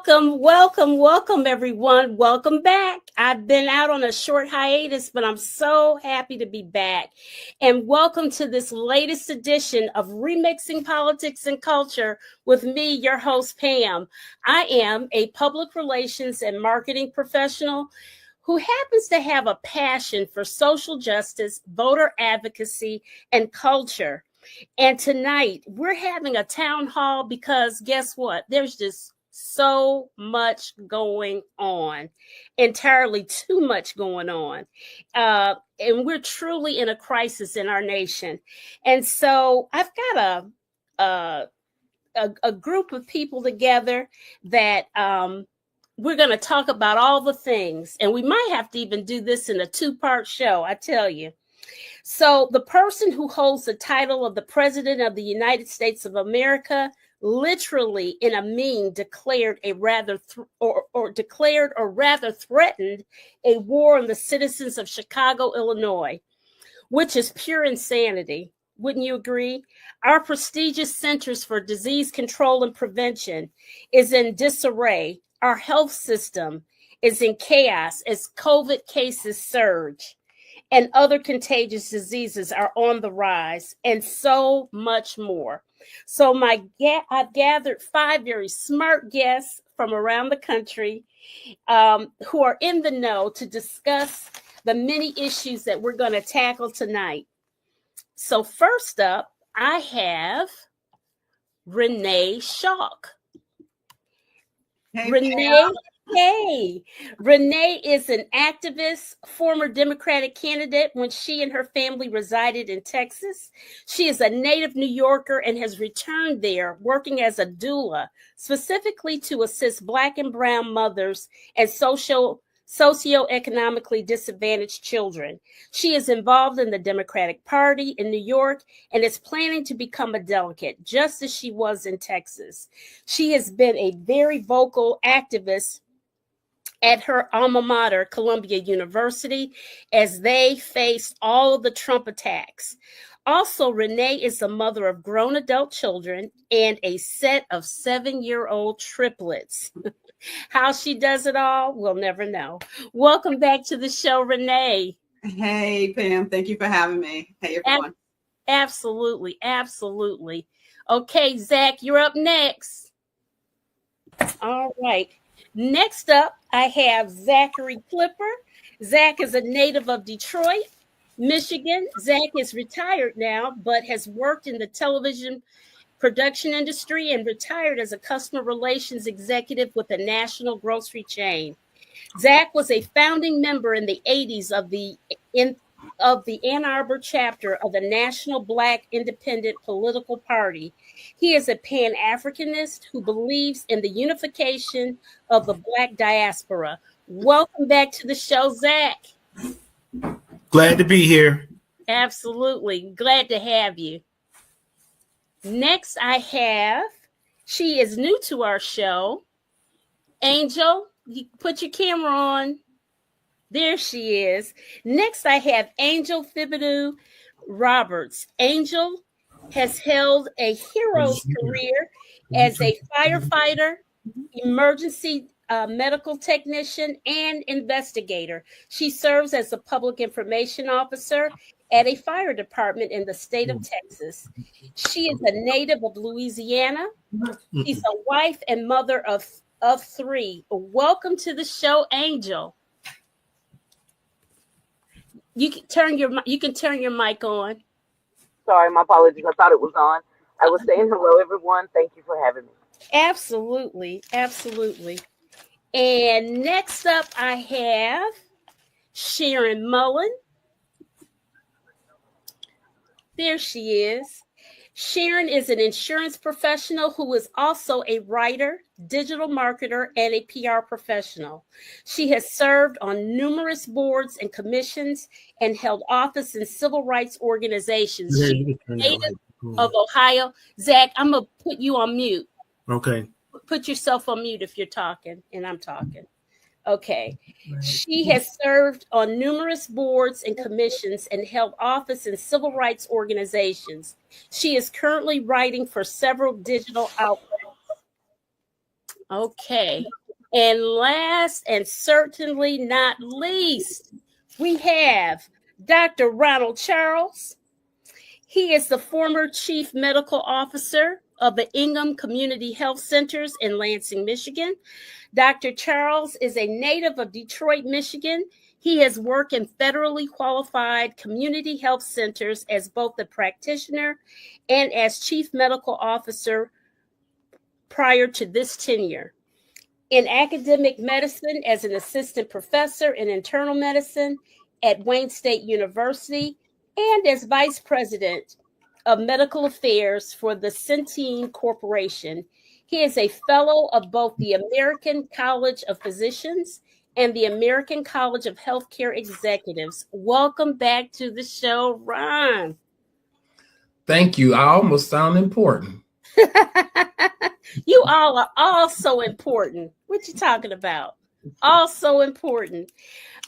Welcome, everyone. Welcome back. I've been out on a short hiatus, but I'm so happy to be back. And welcome to this latest edition of Remixing Politics and Culture with me, your host, Pam. I am a public relations and marketing professional who happens to have a passion for social justice, voter advocacy, and culture. And tonight we're having a town hall because guess what? There's just so much going on, entirely too much going on. And we're truly in a crisis in our nation. And so I've got a group of people together that we're going to talk about all the things. And we might have to even do this in a two-part show, I tell you. So the person who holds the title of the President of the United States of America literally in a meme declared a rather declared or rather threatened a war on the citizens of Chicago, Illinois, which is pure insanity. Wouldn't you agree? Our prestigious Centers for Disease Control and Prevention is in disarray. Our health system is in chaos as COVID cases surge and other contagious diseases are on the rise, and so much more. So I've gathered 5 very smart guests from around the country who are in the know to discuss the many issues that we're going to tackle tonight. So first up, I have Renee Schalk. Hey, Renee. Hey, Renee is an activist, former Democratic candidate when she and her family resided in Texas. She is a native New Yorker and has returned there working as a doula, specifically to assist Black and Brown mothers and socioeconomically disadvantaged children. She is involved in the Democratic Party in New York and is planning to become a delegate, just as she was in Texas. She has been a very vocal activist at her alma mater, Columbia University, as they faced all of the Trump attacks. Also, Renee is the mother of grown adult children and a set of 7-year-old triplets. How she does it all, we'll never know. Welcome back to the show, Renee. Hey, Pam. Thank you for having me. Hey, everyone. Absolutely. Okay, Zach, you're up next. All right. Next up, I have Zachary Clipper. Zach is a native of Detroit, Michigan. Zach is retired now, but has worked in the television production industry and retired as a customer relations executive with a national grocery chain. Zach was a founding member in the 80s of the Ann Arbor chapter of the National Black Independent Political Party. He is a Pan-Africanist who believes in the unification of the Black diaspora. Welcome back to the show, Zach. Glad to be here. Absolutely. Glad to have you. Next, she is new to our show, Angel. You put your camera on. There she is. Next, I have Angel Thibodeau Roberts. Angel has held a hero's career as a firefighter, emergency medical technician, and investigator. She serves as a public information officer at a fire department in the state of Texas. She is a native of Louisiana. She's a wife and mother of 3. Welcome to the show, Angel. You can turn your mic on. Sorry, my apologies. I thought it was on. I was saying hello, everyone. Thank you for having me. Absolutely. And next up, I have Sharon Mullen. There she is. Sharon is an insurance professional who is also a writer, digital marketer, and a PR professional. She has served on numerous boards and commissions and held office in civil rights organizations. She's native of Ohio. Zach, I'm going to put you on mute. Okay. Put yourself on mute if you're talking and I'm talking. Okay. She has served on numerous boards and commissions and held office in civil rights organizations. She is currently writing for several digital outlets. Okay. And last and certainly not least, we have Dr. Ronald Charles. He is the former chief medical officer of the Ingham Community Health Centers in Lansing, Michigan. Dr. Charles is a native of Detroit, Michigan. He has worked in federally qualified community health centers as both a practitioner and as chief medical officer prior to this tenure. In academic medicine as an assistant professor in internal medicine at Wayne State University and as vice president of medical affairs for the Centene Corporation. He is a fellow of both the American College of Physicians and the American College of Healthcare Executives. Welcome back to the show, Ron. Thank you. I almost sound important. You all are all so important. What you talking about? All so important.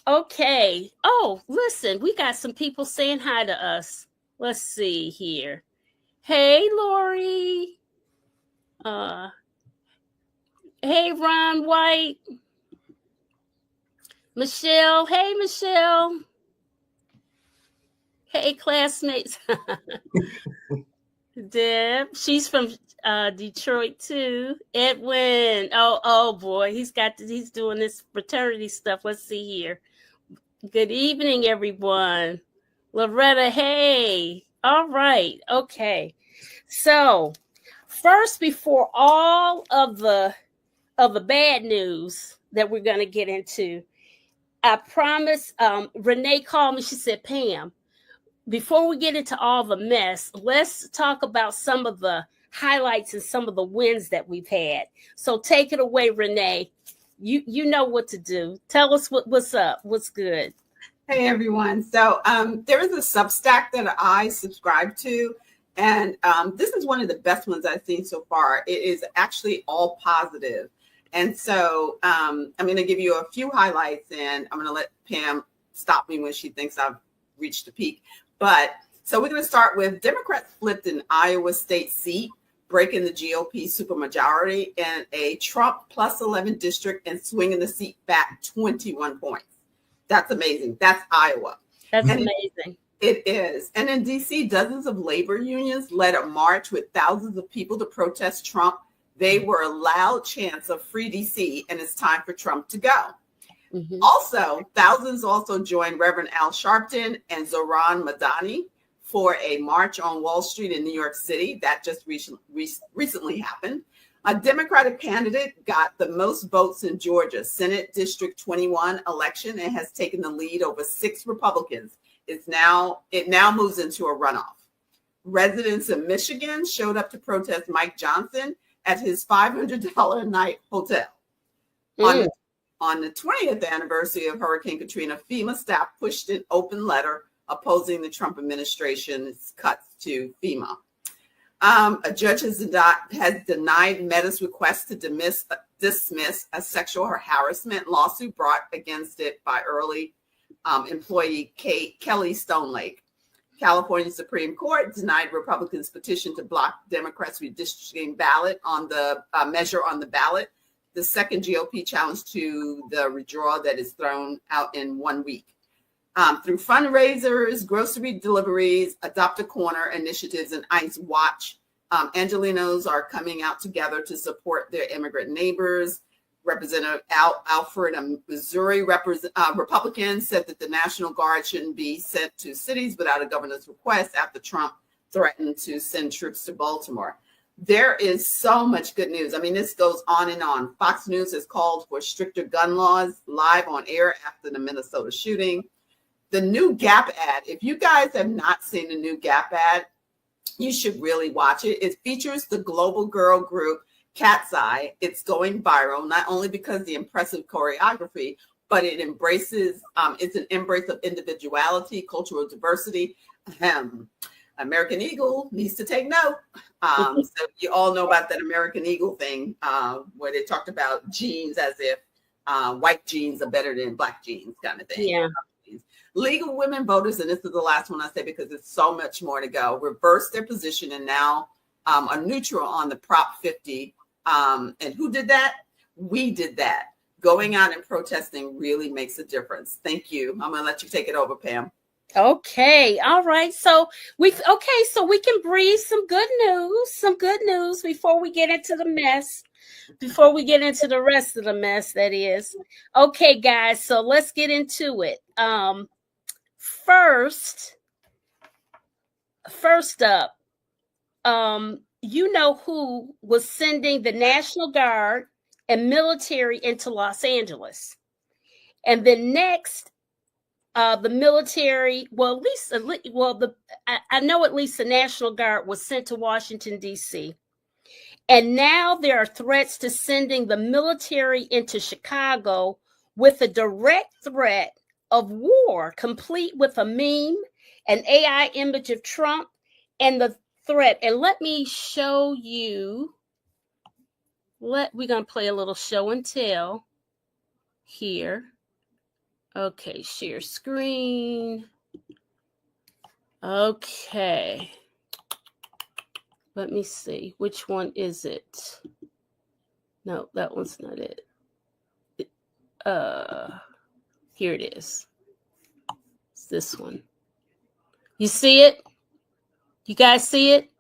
Okay. Oh, listen, we got some people saying hi to us. Let's see here. Hey, Lori. Hey, Ron White. Michelle. Hey, Michelle. Hey, classmates. Deb. She's from Detroit too. Edwin. Oh boy, he's doing this fraternity stuff. Let's see here. Good evening, everyone. Loretta, hey. All right. Okay. So first, before all of the bad news that we're going to get into, I promise, Renee called me. She said, Pam, before we get into all the mess, let's talk about some of the highlights and some of the wins that we've had. So take it away, Renee. You know what to do. Tell us what's up. What's good. Hey, everyone. So there is a Substack that I subscribe to, and this is one of the best ones I've seen so far. It is actually all positive. And so I'm going to give you a few highlights, and I'm going to let Pam stop me when she thinks I've reached the peak. But so we're going to start with Democrats flipped an Iowa state seat, breaking the GOP supermajority in a Trump plus 11 district and swinging the seat back 21 points. That's amazing. That's Iowa. That's amazing. It is. And in D.C., dozens of labor unions led a march with thousands of people to protest Trump. They were a loud chants of free D.C. and it's time for Trump to go. Mm-hmm. Also, thousands also joined Reverend Al Sharpton and Zohran Madani for a march on Wall Street in New York City. That just recently happened. A Democratic candidate got the most votes in Georgia Senate District 21 election and has taken the lead over 6 Republicans. It now moves into a runoff. Residents in Michigan showed up to protest Mike Johnson at his $500 a night hotel. On the 20th anniversary of Hurricane Katrina, FEMA staff pushed an open letter opposing the Trump administration's cuts to FEMA. A judge has denied Meta's request to dismiss a sexual harassment lawsuit brought against it by early employee Kelly Stonelake. California Supreme Court denied Republicans' petition to block Democrats' redistricting ballot on the measure on the ballot, the second GOP challenge to the redraw that is thrown out in 1 week. Through fundraisers, grocery deliveries, Adopt a Corner initiatives, and ICE Watch, Angelenos are coming out together to support their immigrant neighbors. Representative Alford, a Missouri Republican, said that the National Guard shouldn't be sent to cities without a governor's request after Trump threatened to send troops to Baltimore. There is so much good news. I mean, this goes on and on. Fox News has called for stricter gun laws live on air after the Minnesota shooting. The new Gap ad, if you guys have not seen the new Gap ad, you should really watch it. It features the global girl group Cat's Eye. It's going viral, not only because of the impressive choreography, but it embraces, it's an embrace of individuality, cultural diversity. American Eagle needs to take note. So you all know about that American Eagle thing where they talked about jeans as if white jeans are better than black jeans kind of thing. Yeah. Legal women voters, and this is the last one I say because there's so much more to go, reversed their position and now are neutral on the Prop 50. And who did that? We did that. Going out and protesting really makes a difference. Thank you. I'm going to let you take it over, Pam. Okay. All right. So we can breathe some good news before we get into the mess, before we get into the rest of the mess, that is. Okay, guys. So let's get into it. First up, you know who was sending the National Guard and military into Los Angeles. And then next, the military, I know at least the National Guard was sent to Washington, D.C. And now there are threats to sending the military into Chicago with a direct threat of war, complete with a meme, an AI image of Trump, and the threat. And let me show you. We're going to play a little show and tell here. Okay, share screen. Okay. Let me see. Which one is it? No, that one's not it. Here it is. It's this one. You see it? You guys see it?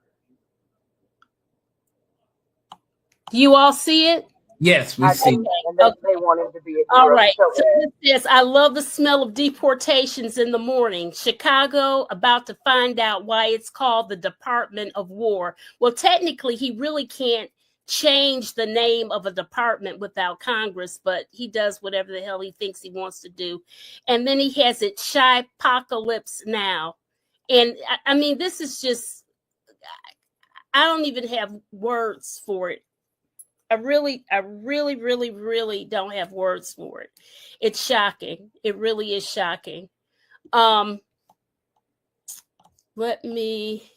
Do you all see it? Yes, we see. And they want him to be a hero. All right. So this is, I love the smell of deportations in the morning. Chicago about to find out why it's called the Department of War. Well, technically, he really can't change the name of a department without Congress, but he does whatever the hell he thinks he wants to do. And then he has it Shy-pocalypse now. And I mean, this is just, I don't even have words for it. I really don't have words for it. It's shocking. It really is shocking. Let me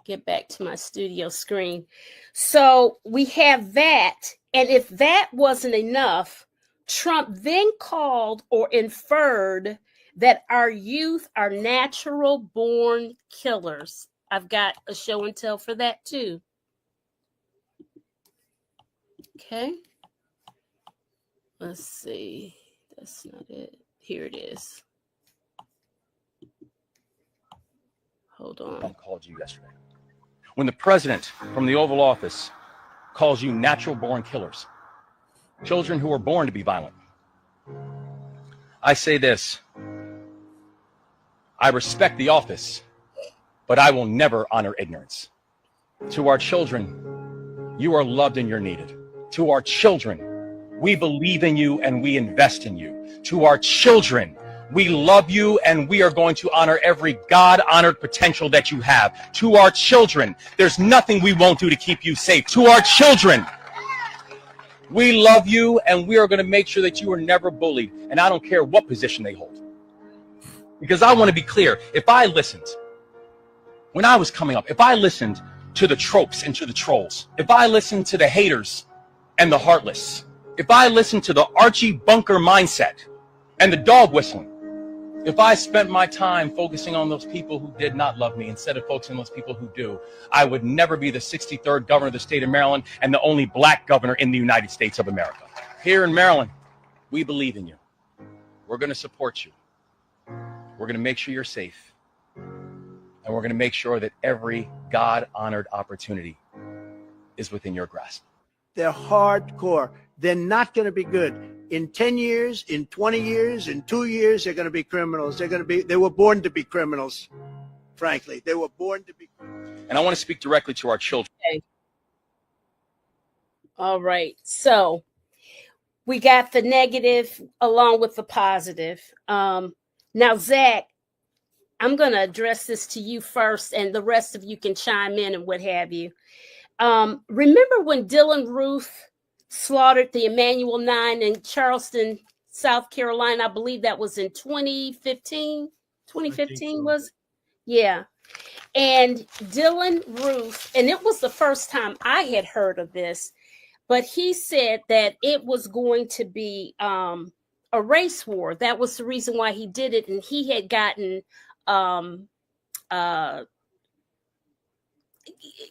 get back to my studio screen. So we have that. And if that wasn't enough, Trump then called or inferred that our youth are natural born killers. I've got a show and tell for that too. Okay. Let's see. That's not it. Here it is. Hold on. I called you yesterday. When the president from the Oval Office calls you natural born killers, children who are born to be violent, I say this: I respect the office, but I will never honor ignorance. To our children, you are loved and you're needed. To our children, we believe in you and we invest in you. To our children, we love you and we are going to honor every God-honored potential that you have. To our children, there's nothing we won't do to keep you safe. To our children, we love you and we are going to make sure that you are never bullied. And I don't care what position they hold. Because I want to be clear, if I listened, when I was coming up, if I listened to the tropes and to the trolls, if I listened to the haters and the heartless, if I listened to the Archie Bunker mindset and the dog whistling, if I spent my time focusing on those people who did not love me instead of focusing on those people who do, I would never be the 63rd governor of the state of Maryland and the only black governor in the United States of America. Here in Maryland, we believe in you. We're going to support you. We're going to make sure you're safe. And we're going to make sure that every God-honored opportunity is within your grasp. They're hardcore. They're not going to be good. In 10 years, in 20 years, in 2 years, they're going to be criminals. They were born to be criminals, frankly. They were born to be criminals. And I want to speak directly to our children. Okay. All right. So we got the negative along with the positive. Now, Zach, I'm going to address this to you first, and the rest of you can chime in and what have you. Remember when Dylan Ruth slaughtered the Emanuel 9 in Charleston, South Carolina? I believe that was in 2015. 2015 was? Yeah. And Dylan Ruth, and it was the first time I had heard of this, but he said that it was going to be a race war. That was the reason why he did it. And he had gotten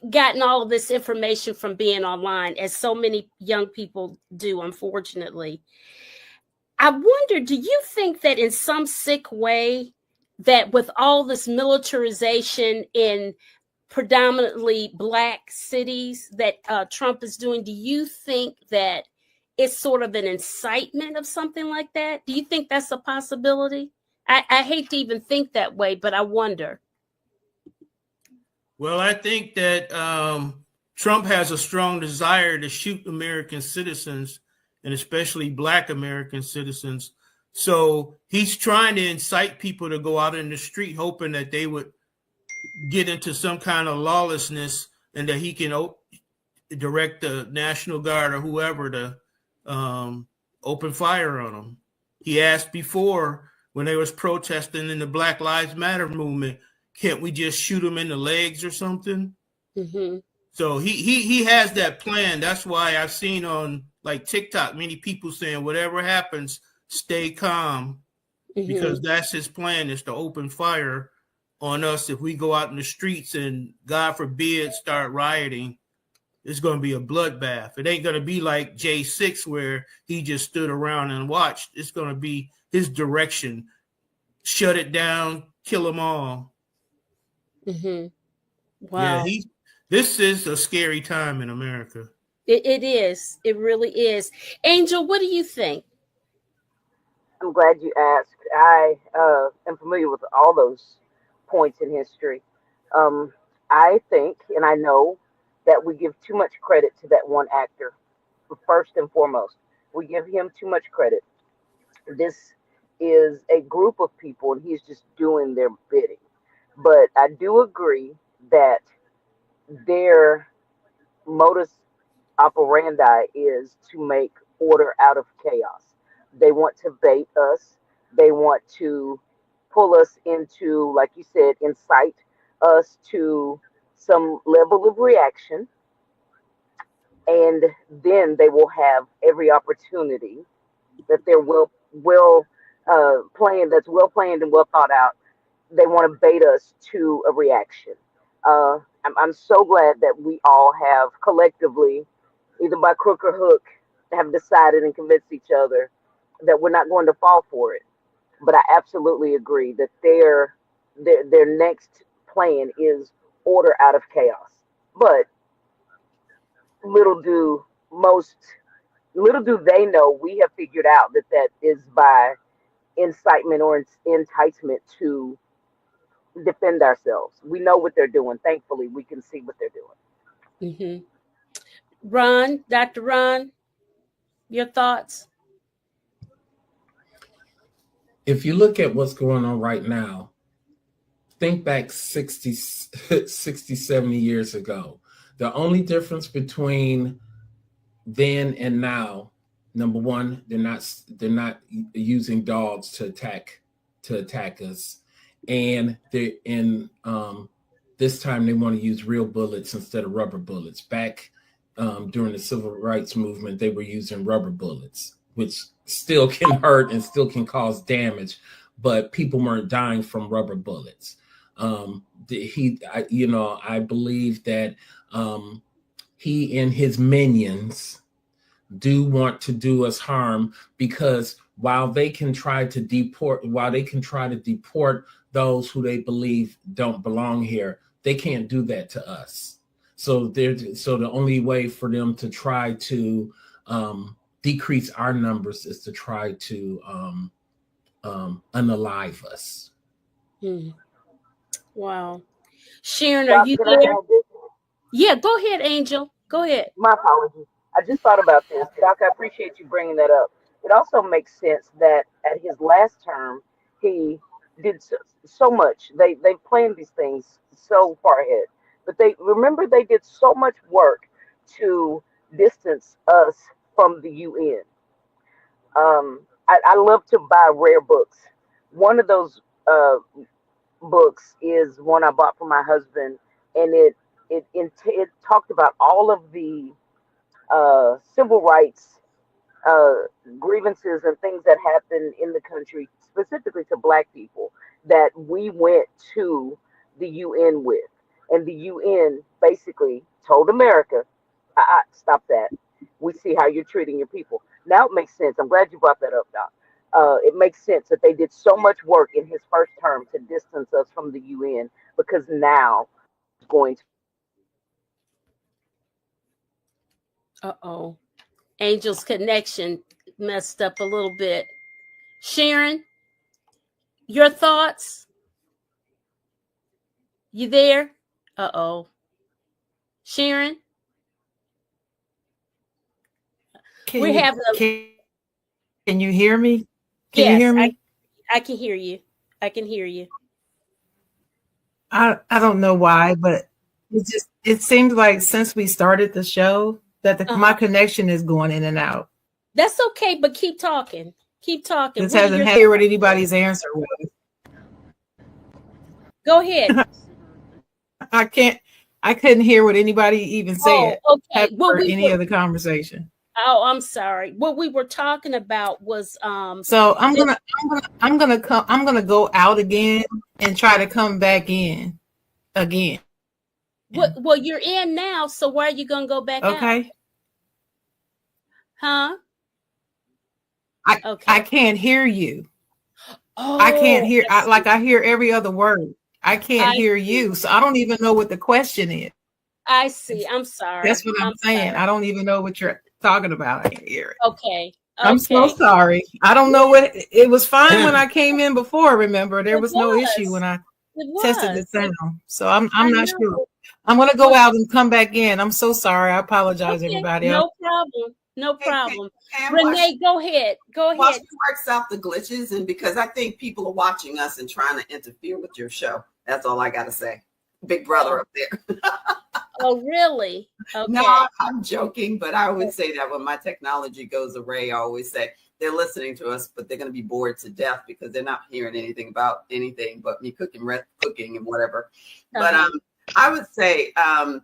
gotten all of this information from being online, as so many young people do, unfortunately. I wonder, do you think that in some sick way, that with all this militarization in predominantly Black cities that Trump is doing, do you think that it's sort of an incitement of something like that? Do you think that's a possibility? I hate to even think that way, but I wonder. Well, I think that Trump has a strong desire to shoot American citizens, and especially Black American citizens. So he's trying to incite people to go out in the street, hoping that they would get into some kind of lawlessness, and that he can direct the National Guard or whoever to open fire on them. He asked before, when they was protesting in the Black Lives Matter movement, can't we just shoot him in the legs or something? Mm-hmm. So he has that plan. That's why I've seen on like TikTok many people saying, whatever happens, stay calm, because that's his plan, is to open fire on us if we go out in the streets and, God forbid, start rioting. It's going to be a bloodbath. It ain't going to be like J6 where he just stood around and watched. It's going to be his direction. Shut it down, kill them all. Mm-hmm. Yeah, Wow. this is a scary time in America. It is. It really is. Angel, what do you think? I'm glad you asked. I am familiar with all those points in history. Um, I think and I know that we give too much credit to that one actor. First and foremost, we give him too much credit. This is a group of people, and he's just doing their bidding. But I do agree that their modus operandi is to make order out of chaos. They want to bait us. They want to pull us into, like you said, incite us to some level of reaction. And then they will have every opportunity that they're well planned, that's well planned and well thought out. They want to bait us to a reaction. I'm so glad that we all have collectively, either by crook or hook, have decided and convinced each other that we're not going to fall for it. But I absolutely agree that their next plan is order out of chaos. But little do most little do they know, we have figured out that that is by incitement or enticement to defend ourselves. We know what they're doing. Thankfully, we can see what they're doing. Mm-hmm. Ron, Dr. Ron, your thoughts? If you look at what's going on right now, think back 60, 70 years ago. The only difference between then and now, number one, they're not using dogs to attack us, and this time they want to use real bullets instead of rubber bullets. Back during the civil rights movement, they were using rubber bullets, which still can hurt and still can cause damage, but people weren't dying from rubber bullets. I believe that he and his minions do want to do us harm, because while they can try to deport those who they believe don't belong here, they can't do that to us. So the only way for them to try to decrease our numbers is to try to unalive us. Wow. Sharon, are you there? Yeah, go ahead, Angel. Go ahead. My apologies. I just thought about this. Doc, I appreciate you bringing that up. It also makes sense that at his last term, he did so much. They planned these things so far ahead. But they did so much work to distance us from the UN. I love to buy rare books. One of those books is one I bought for my husband, and it talked about all of the civil rights grievances and things that happened in the country, specifically to Black people, that we went to the UN with. And the UN basically told America, stop that. We see how you're treating your people. Now it makes sense. I'm glad you brought that up, Doc. It makes sense that they did so much work in his first term to distance us from the UN, because now it's going to. Uh-oh. Angel's connection messed up a little bit. Sharon, your thoughts? You there? Uh-oh. Sharon? Can you hear me? Can you Yes, hear me? I can hear you. I can hear you. I don't know why, but it seems like since we started the show that my connection is going in and out. That's okay, but keep talking. Keep talking. This hasn't heard what anybody's answer was. Go ahead. I couldn't hear what anybody even said. Oh, okay. Well, any of the conversation. Oh, I'm sorry. What we were talking about was so I'm gonna go out again and try to come back in again. Well, you're in now, so why are you gonna go back out? Okay. Huh? I can't hear you. Oh, I can't hear. I hear every other word. I can't hear you, so I don't even know what the question is. I see. I'm sorry. That's what I'm saying. Sorry. I don't even know what you're talking about. I can't hear it. Okay. I'm so sorry. I don't know what it was. Fine when I came in before. Remember, there was no issue when I tested the sound. So I'm not sure. I'm gonna go out and come back in. I'm so sorry. I apologize, everybody. No problem. No problem. Renee, go ahead. Go ahead. While she works out the glitches, and because I think people are watching us and trying to interfere with your show. That's all I got to say. Big brother up there. Oh, really? Okay. No, I'm joking, but I always say that when my technology goes away, I always say they're listening to us, but they're going to be bored to death because they're not hearing anything about anything but me cooking and whatever. But I would say the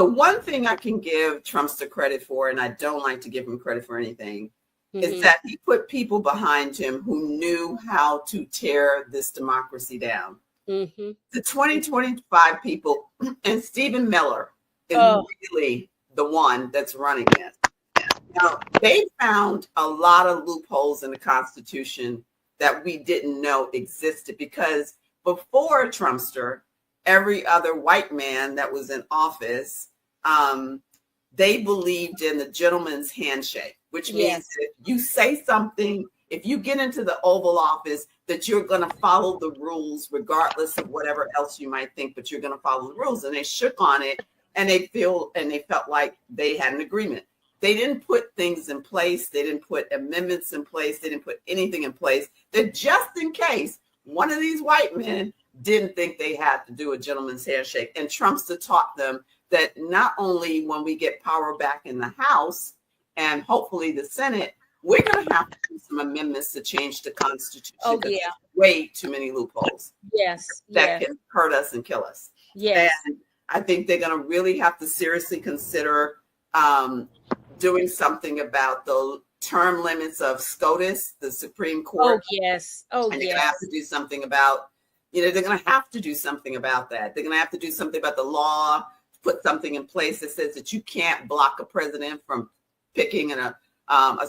one thing I can give Trumpster credit for, and I don't like to give him credit for anything, is that he put people behind him who knew how to tear this democracy down. The 2025 people, and Stephen Miller is really the one that's running this. Now, they found a lot of loopholes in the Constitution that we didn't know existed, because before Trumpster, every other white man that was in office, they believed in the gentleman's handshake, which means if you say something, if you get into the Oval Office, that you're going to follow the rules regardless of whatever else you might think, but you're going to follow the rules. And they shook on it, and they felt like they had an agreement. They didn't put things in place. They didn't put amendments in place. They didn't put anything in place that just in case one of these white men didn't think they had to do a gentleman's handshake. And Trumpster taught them that not only when we get power back in the House and hopefully the Senate, we're going to have to do some amendments to change the Constitution. Oh, yeah. Way too many loopholes. That can hurt us and kill us. Yes. And I think they're going to really have to seriously consider doing something about the term limits of SCOTUS, the Supreme Court. Oh, yes. Oh, and they're going to have to do something about, they're going to have to do something about that. They're going to have to do something about the law, put something in place that says that you can't block a president from picking a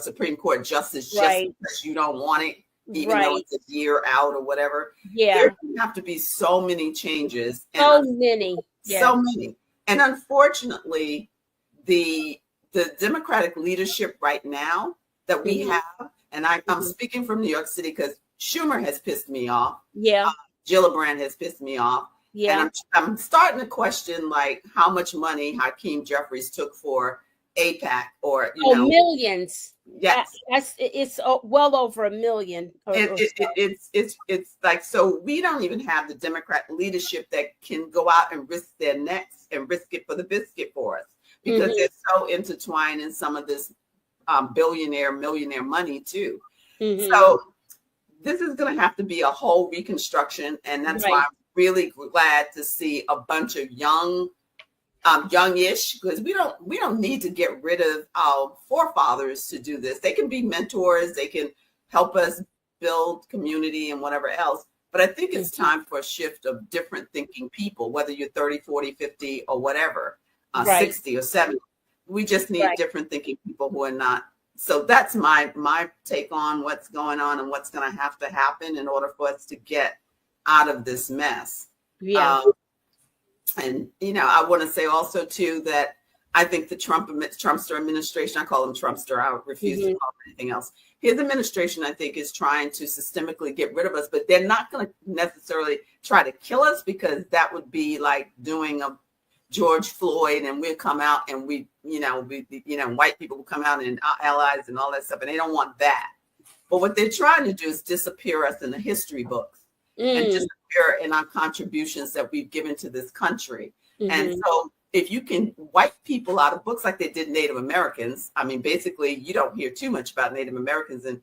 Supreme Court justice just because you don't want it, even though it's a year out or whatever. Yeah. There have to be so many changes. So many. So many. And unfortunately, the Democratic leadership right now that we have, and I'm speaking from New York City because Schumer has pissed me off. Yeah. Gillibrand has pissed me off. Yeah. And I'm starting to question like how much money Hakeem Jeffries took for AIPAC or millions. Yes. It's well over $1 million. It's like, so we don't even have the Democrat leadership that can go out and risk their necks and risk it for the biscuit for us, because they're so intertwined in some of this millionaire money too. So this is going to have to be a whole reconstruction, and that's why I'm really glad to see a bunch of youngish, because we don't need to get rid of our forefathers to do this. They can be mentors, they can help us build community and whatever else. But But I think it's time for a shift of different thinking people, whether you're 30, 40, 50, or whatever, 60 or 70. We just need different thinking people who are not. So that's my take on what's going on and what's going to have to happen in order for us to get out of this mess. Yeah. And, you know, I want to say also, too, that I think the Trumpster administration, I call him Trumpster, I refuse to call him anything else. His administration, I think, is trying to systemically get rid of us, but they're not going to necessarily try to kill us, because that would be like doing a George Floyd, and we'll come out and white people will come out and our allies and all that stuff, and they don't want that. But what they're trying to do is disappear us in the history books and disappear in our contributions that we've given to this country. And so if you can wipe people out of books like they did Native Americans, I mean, basically, you don't hear too much about Native Americans in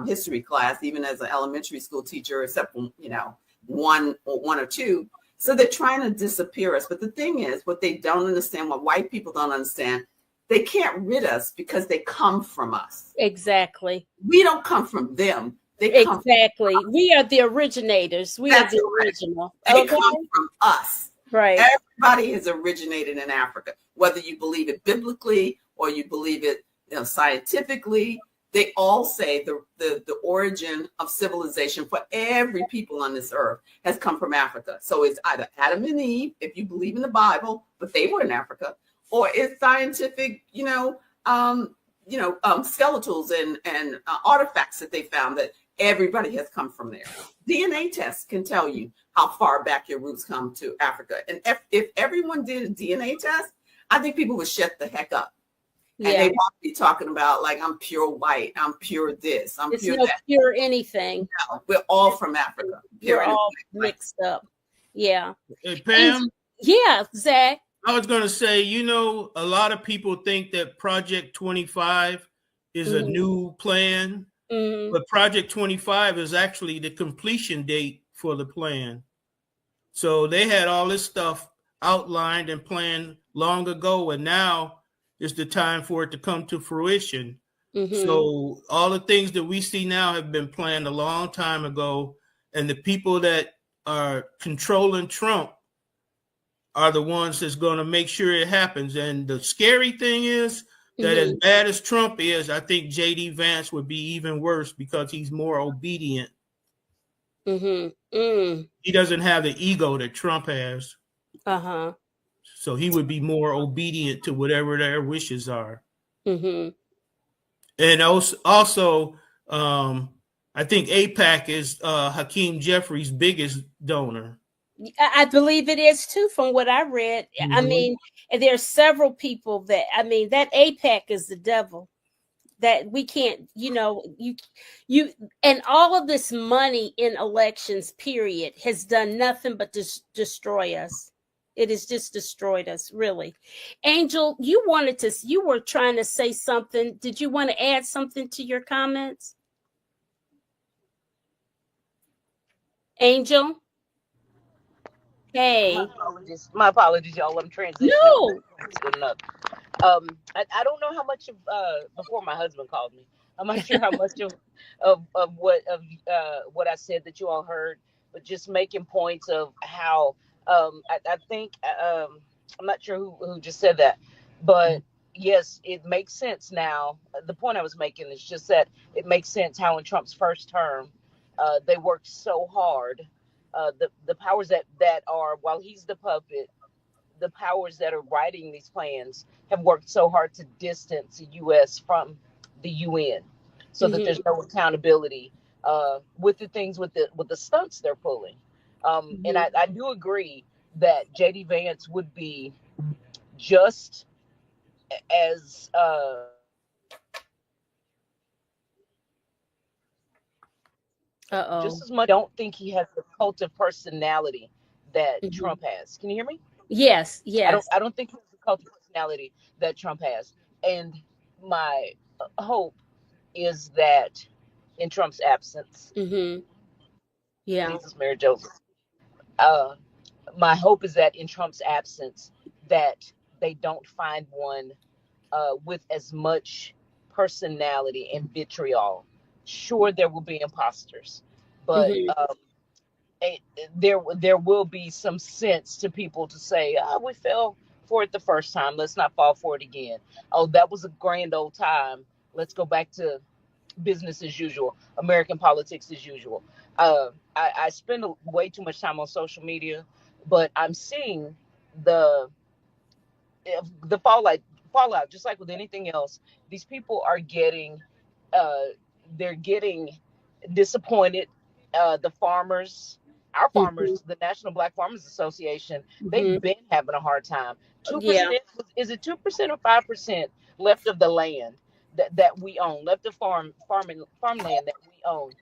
history class, even as an elementary school teacher, except for, one or two. So they're trying to disappear us. But the thing is, what they don't understand, what white people don't understand, they can't rid us because they come from us. Exactly. We don't come from them. They come exactly. From us. We are the originators. We are the original. They come from us. Right. Everybody has originated in Africa, whether you believe it biblically or you believe it scientifically. They all say the origin of civilization for every people on this earth has come from Africa. So it's either Adam and Eve, if you believe in the Bible, but they were in Africa, or it's scientific, skeletals and artifacts that they found that everybody has come from there. DNA tests can tell you how far back your roots come to Africa. And if everyone did a DNA test, I think people would shut the heck up. Yeah. And they won't be talking about, like, I'm pure white, I'm pure this, I'm it's pure no that. Pure anything. No, we're all from Africa. We're all mixed up. Yeah. Hey, Pam? Yeah, Zach. I was going to say, a lot of people think that Project 25 is a new plan, but Project 25 is actually the completion date for the plan. So they had all this stuff outlined and planned long ago, and now is the time for it to come to fruition. So all the things that we see now have been planned a long time ago, and the people that are controlling Trump are the ones that's going to make sure it happens. And the scary thing is that as bad as Trump is, I think J.D. Vance would be even worse because he's more obedient. He doesn't have the ego that Trump has. So he would be more obedient to whatever their wishes are. And also, I think AIPAC is Hakeem Jeffrey's biggest donor. I believe it is too, from what I read. I mean, there's several people that AIPAC is the devil. That we can't, you and all of this money in elections, period, has done nothing but destroy us. It has just destroyed us, really. Angel, you were trying to say something. Did you want to add something to your comments? Angel? Hey. My apologies, y'all. I'm transitioning. No. Good enough. I don't know how much of before my husband called me. I'm not sure how much of what I said that you all heard, but just making points of how I think I'm not sure who just said that, but yes, it makes sense now. The point I was making is just that it makes sense how in Trump's first term they worked so hard. The powers that are, while he's the puppet, the powers that are writing these plans have worked so hard to distance the U.S. from the UN, so that there's no accountability with the things with the stunts they're pulling. And I do agree that J.D. Vance would be just as just as much. I don't think he has the cult of personality that Trump has. Can you hear me? Yes. I don't think he has the cult of personality that Trump has. And my hope is that in Trump's absence, Jesus, Mary Joseph. My hope is that in Trump's absence, that they don't find one with as much personality and vitriol. Sure, there will be imposters, but there will be some sense to people to say, we fell for it the first time. Let's not fall for it again. Oh, that was a grand old time. Let's go back to business as usual, American politics as usual. I spend way too much time on social media, but I'm seeing the fallout, just like with anything else. These people are getting, they're getting disappointed. The farmers, our farmers, the National Black Farmers Association, they've been having a hard time. 2%, is it 2% or 5% left of the land that we own, left of farmland that we own?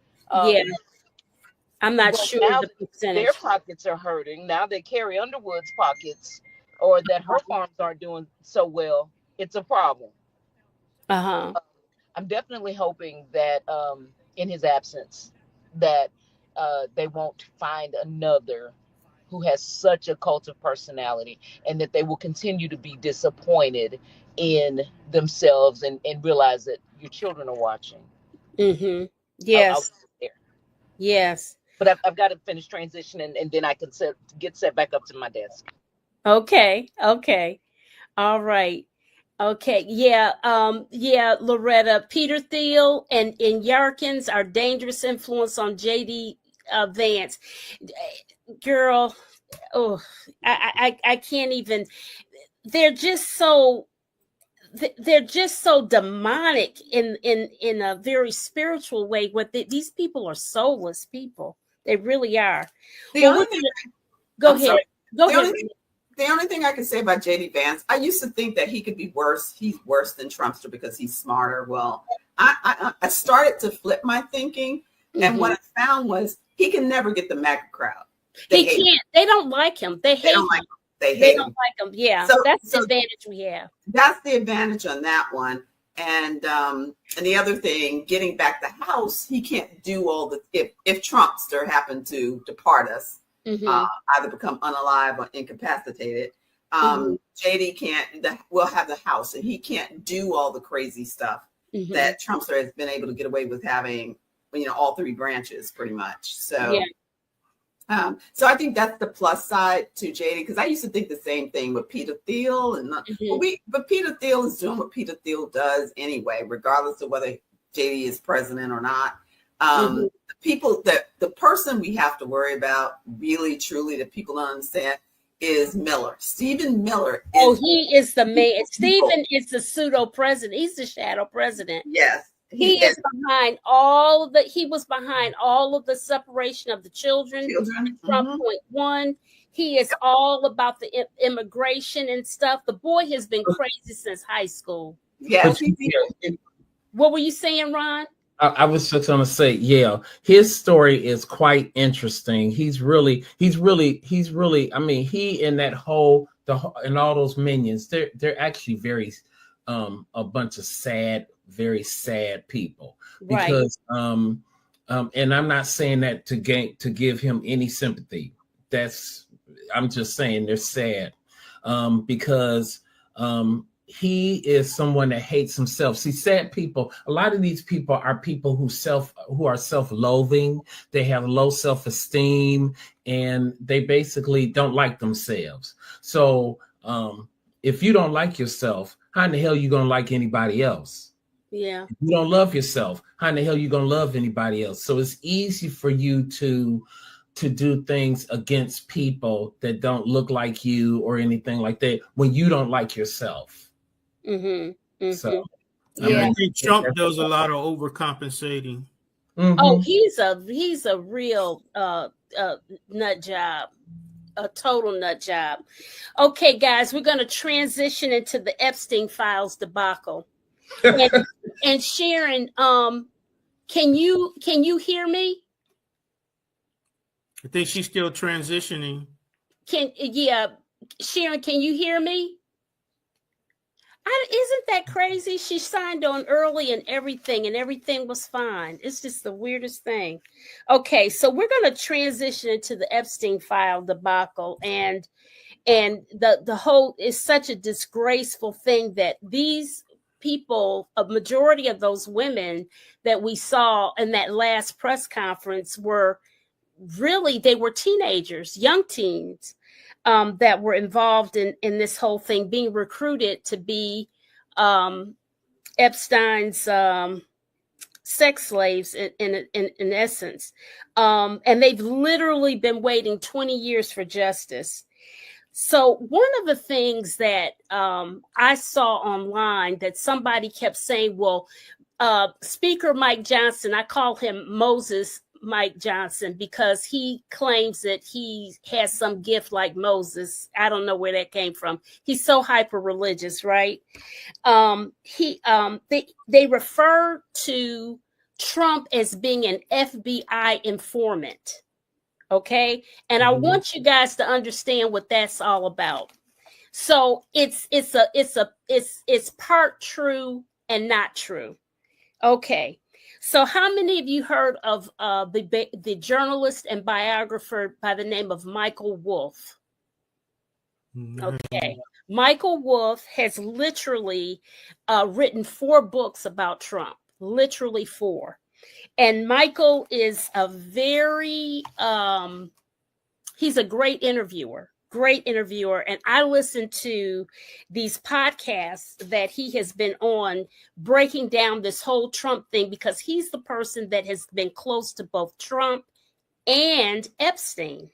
I'm not But sure now the percentage. their pockets are hurting. Now they carry Underwood's pockets, or that her farms aren't doing so well. It's a problem. I'm definitely hoping that in his absence, that they won't find another who has such a cult of personality, and that they will continue to be disappointed in themselves and realize that your children are watching. Yes. Yes. But I've got to finish transitioning, and then I can get set back up to my desk. Okay. All right. Okay. Yeah. Loretta, Peter Thiel and Yarkins are dangerous influence on J.D. Vance. Girl, I can't even. They're just so demonic in a very spiritual way. These people are soulless people. They really are. The only thing I can say about J.D. Vance, I used to think that he could be worse. He's worse than Trumpster because he's smarter. Well, I started to flip my thinking, and what I found was he can never get the MAGA crowd. He can't. They don't like him. They hate him. They don't like him. Yeah, that's the advantage we have. That's the advantage on that one. And the other thing, getting back the House, he can't do all the if Trumpster happened to depart us, either become unalive or incapacitated. JD we'll have the House, and he can't do all the crazy stuff that Trumpster has been able to get away with having, all three branches pretty much. So. Yeah. So I think that's the plus side to JD, because I used to think the same thing with Peter Thiel, but Peter Thiel is doing what Peter Thiel does anyway, regardless of whether JD is president or not. The people the person we have to worry about, really truly, that people don't understand, is Miller. Stephen Miller. He is the man. Stephen is the pseudo president. He's the shadow president. Yes. He was behind all of the separation of the children. Trump point one. He is all about the immigration and stuff. The boy has been crazy since high school. Yes. What were you saying, Ron? I was just going to say, his story is quite interesting. He's really, I mean, he and that and all those minions, they're actually very, a bunch of very sad people, because and I'm not saying that to give him any sympathy. I'm just saying they're sad, because he is someone that hates himself. See, sad people, a lot of these people are people who are self-loathing. They have low self-esteem, and they basically don't like themselves. So if you don't like yourself, how in the hell are you going to like anybody else? Yeah. If you don't love yourself, how in the hell are you going to love anybody else? So it's easy for you to do things against people that don't look like you or anything like that when you don't like yourself. So I think Trump does a lot of overcompensating. Oh, he's a real nut job. A total nut job. Okay, guys, we're going to transition into the Epstein Files debacle. And Sharon, can you hear me? I think she's still transitioning. Sharon, can you hear me? Isn't that crazy? She signed on early and everything was fine. It's just the weirdest thing. Okay, so we're going to transition into the Epstein file debacle, and the whole is such a disgraceful thing that these people, a majority of those women that we saw in that last press conference, were really, they were teenagers, young teens, that were involved in this whole thing, being recruited to be Epstein's sex slaves in essence. And they've literally been waiting 20 years for justice. So one of the things that I saw online that somebody kept saying, well, Speaker Mike Johnson, I call him Moses Mike Johnson because he claims that he has some gift like Moses. I don't know where that came from. He's so hyper religious, right? They refer to Trump as being an FBI informant. Okay. And I want you guys to understand what that's all about. So it's part true and not true. Okay. So how many of you heard of the journalist and biographer by the name of Michael Wolff? Okay. Michael Wolff has literally written 4 books about Trump, literally 4. And Michael is a very, he's a great interviewer. And I listen to these podcasts that he has been on breaking down this whole Trump thing because he's the person that has been close to both Trump and Epstein.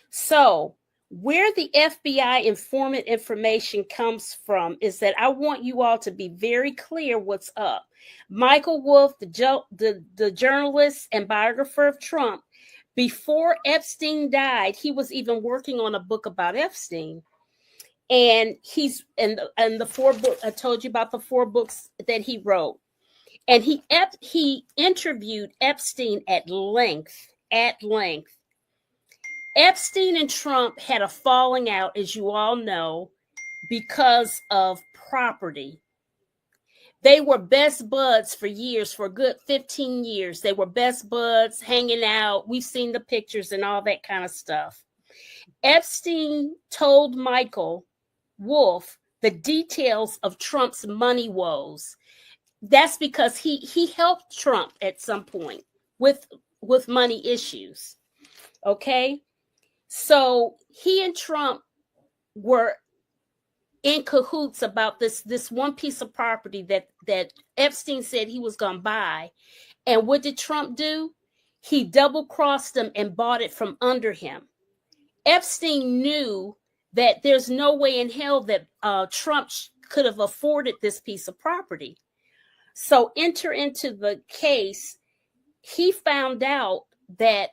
So where the FBI informant information comes from is that I want you all to be very clear what's up. Michael Wolff, the journalist and biographer of Trump, before Epstein died, he was even working on a book about Epstein. And he's and the 4 books, I told you about the 4 books that he wrote. And he interviewed Epstein at length. Epstein and Trump had a falling out, as you all know, because of property. They were best buds for years, for a good 15 years. They were best buds, hanging out. We've seen the pictures and all that kind of stuff. Epstein told Michael Wolff the details of Trump's money woes. That's because he helped Trump at some point with money issues. Okay? So he and Trump were in cahoots about this one piece of property that Epstein said he was going to buy. And what did Trump do? He double-crossed him and bought it from under him. Epstein knew that there's no way in hell that Trump could have afforded this piece of property. So enter into the case, he found out that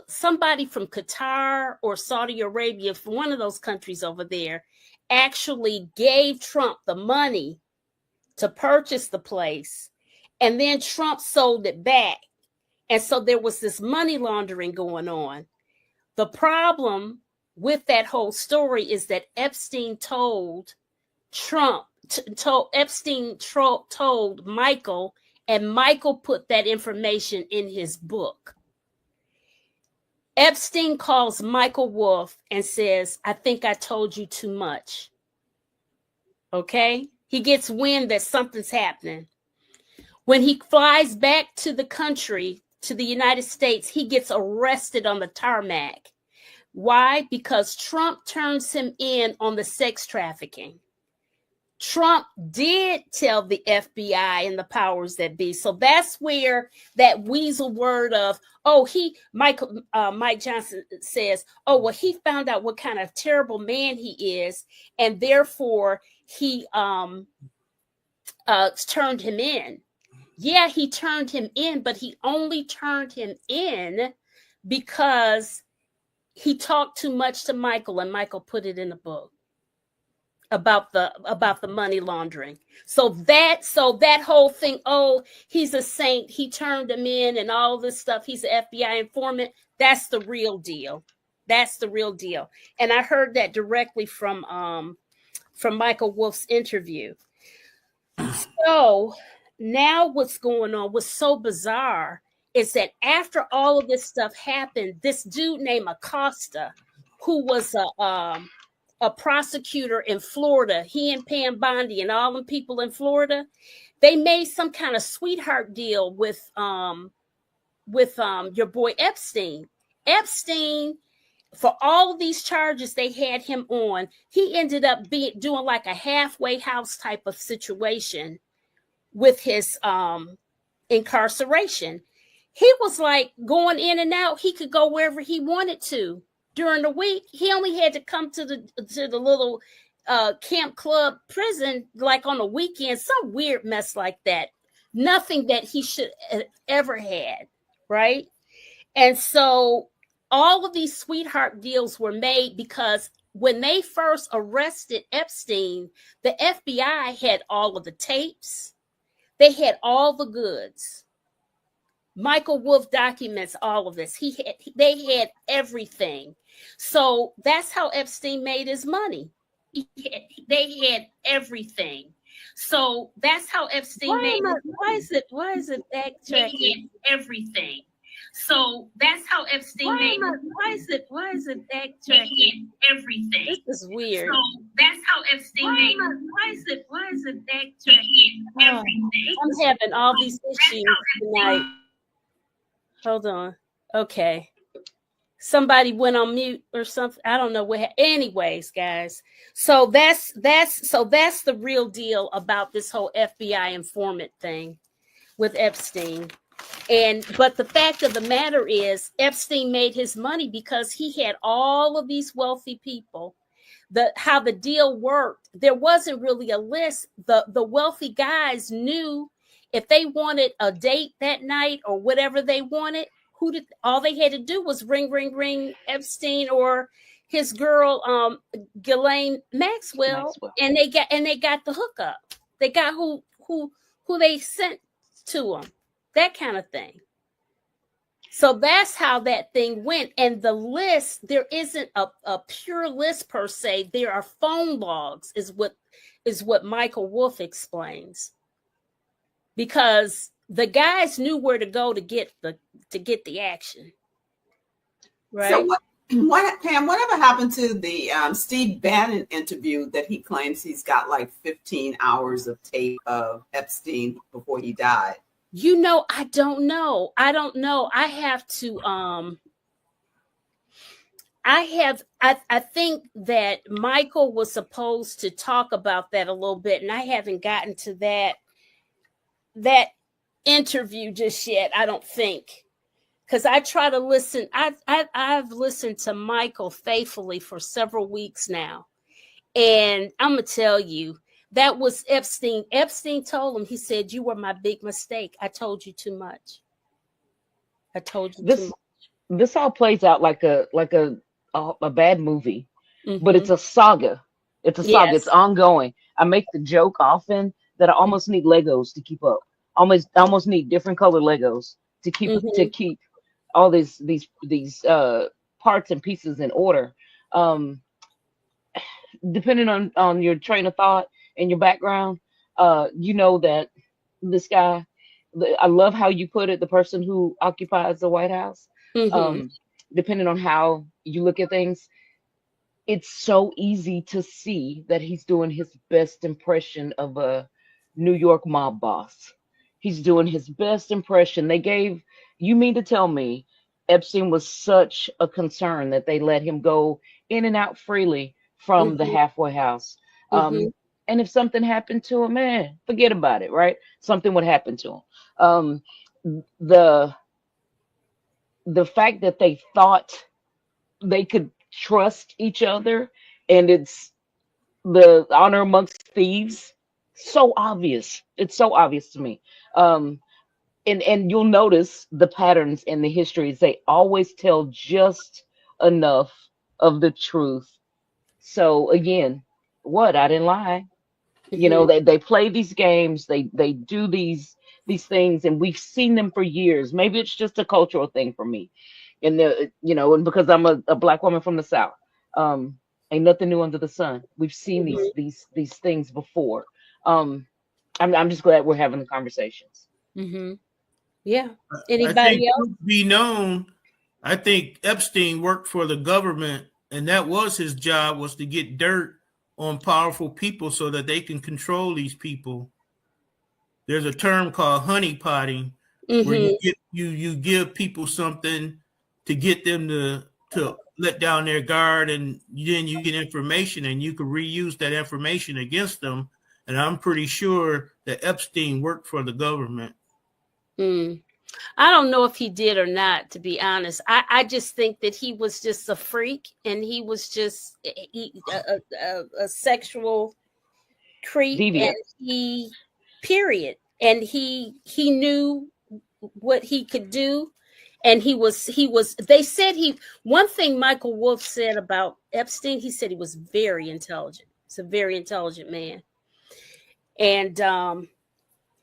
somebody from Qatar or Saudi Arabia, from one of those countries over there, actually gave Trump the money to purchase the place, and then Trump sold it back. And so there was this money laundering going on. The problem with that whole story is that Epstein told Michael, and Michael put that information in his book. Epstein calls Michael Wolff and says, I think I told you too much. Okay? He gets wind that something's happening. When he flies back to the country, to the United States, he gets arrested on the tarmac. Why? Because Trump turns him in on the sex trafficking. Trump did tell the FBI and the powers that be. So that's where that weasel word of, Mike Johnson says, oh, well, he found out what kind of terrible man he is, and therefore he turned him in. Yeah, he turned him in, but he only turned him in because he talked too much to Michael, and Michael put it in the book about the money laundering. So that whole thing, he's a saint, he turned him in and all this stuff, he's an FBI informant, that's the real deal. And I heard that directly from Michael Wolff's interview. So now what's going on, what's so bizarre is that after all of this stuff happened, this dude named Acosta, who was a prosecutor in Florida, he and Pam Bondi and all them people in Florida, they made some kind of sweetheart deal with your boy Epstein. Epstein, for all of these charges they had him on, he ended up doing like a halfway house type of situation with his incarceration. He was like going in and out. He could go wherever he wanted to during the week. He only had to come to the little camp club prison like on the weekend, some weird mess like that. Nothing that he should have ever had, right? And so all of these sweetheart deals were made because when they first arrested Epstein, the FBI had all of the tapes. They had all the goods. Michael Wolff documents all of this. They had everything. So that's how Epstein made his money. They had everything. So that's how Epstein made. Why is it backtracking? They had everything. So that's how Epstein made. Why is it backtracking? Everything. This is weird. So that's how Epstein made. Why is it backtracking? Everything. I'm having all these issues tonight. Hold on. Okay. Somebody went on mute or something. I don't know what. Anyways, guys. So that's the real deal about this whole FBI informant thing with Epstein. But the fact of the matter is, Epstein made his money because he had all of these wealthy people. How the deal worked, there wasn't really a list. The wealthy guys knew if they wanted a date that night or whatever they wanted, all they had to do was ring Epstein or his girl Ghislaine Maxwell, and they got the hookup. They got who they sent to them. That kind of thing. So that's how that thing went. And the list, there isn't a pure list per se. There are phone logs, is what Michael Wolff explains. Because the guys knew where to go to get the action. Right. So what Pam, whatever happened to the Steve Bannon interview that he claims he's got like 15 hours of tape of Epstein before he died? You know, I don't know. I have to I think that Michael was supposed to talk about that a little bit, and I haven't gotten to that interview just yet, I don't think. Because I try to listen. I've listened to Michael faithfully for several weeks now. And I'm going to tell you, that was Epstein. Epstein told him, he said, "You were my big mistake. I told you too much. I told you too much." This all plays out like a bad movie, but it's a saga. It's a saga. Yes. It's ongoing. I make the joke often that I almost need Legos to keep up. Almost need different color Legos to keep all these parts and pieces in order. Depending on your train of thought and your background, you know that this guy, I love how you put it, the person who occupies the White House. Depending on how you look at things, it's so easy to see that he's doing his best impression of a New York mob boss. He's doing his best impression. You mean to tell me Epstein was such a concern that they let him go in and out freely from the halfway house? And if something happened to him, man, forget about it, right? Something would happen to him. The fact that they thought they could trust each other, and it's the honor amongst thieves, so obvious. It's so obvious to me. And you'll notice the patterns in the histories. They always tell just enough of the truth. So again, I didn't lie. You know, they play these games, they do these things, and we've seen them for years. Maybe it's just a cultural thing for me. And and because I'm a Black woman from the South, ain't nothing new under the sun. We've seen these things before. I'm just glad we're having the conversations. Yeah. Anybody else? Be known, I think Epstein worked for the government, and that was his job, was to get dirt on powerful people so that they can control these people. There's a term called honeypotting, where you give people something to get them to let down their guard, and then you get information and you could reuse that information against them. And I'm pretty sure that Epstein worked for the government. I don't know if he did or not, to be honest. I just think that he was just a freak, and he was just a sexual creep, Deviant. and he knew what he could do, and he was. They said one thing Michael Wolff said about Epstein. He said he was very intelligent. He's a very intelligent man, and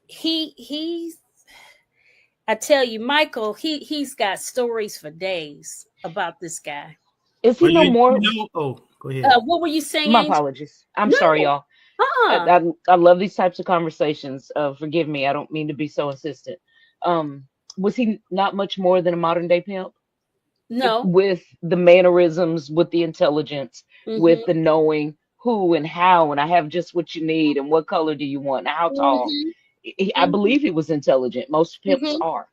he's. I tell you, Michael, he's got stories for days about this guy. Is he no more? Oh, go ahead. What were you saying? My Angel? apologies. I'm sorry, y'all. I love these types of conversations. Forgive me. I don't mean to be so insistent. Was he not much more than a modern day pimp? No. With the mannerisms, with the intelligence, with the knowing who and how, and I have just what you need, and what color do you want, and how tall. I believe he was intelligent. Most pimps are.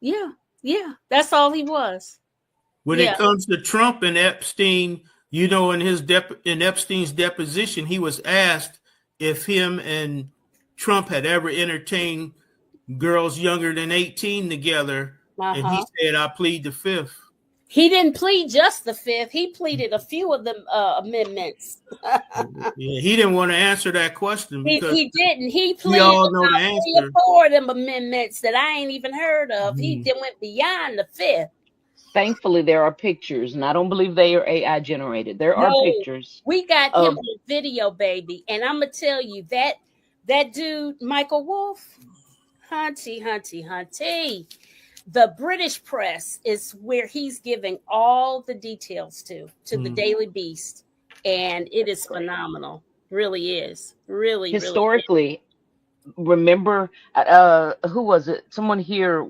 Yeah. That's all he was. When it comes to Trump and Epstein, you know, in Epstein's deposition, he was asked if him and Trump had ever entertained girls younger than 18 together, and he said, "I plead the fifth." He didn't plead just the fifth. He pleaded a few of the amendments. He didn't want to answer that question because he didn't. He pleaded all know the answer. 4 of them amendments that I ain't even heard of. He went beyond the fifth. Thankfully, there are pictures, and I don't believe they are AI generated. There are pictures. We got him on video, baby, and I'm gonna tell you that dude, Michael Wolff, hunty. The British press is where he's giving all the details to the Daily Beast, and it is phenomenal. Really is. Really historically. Really remember, who was it? Someone here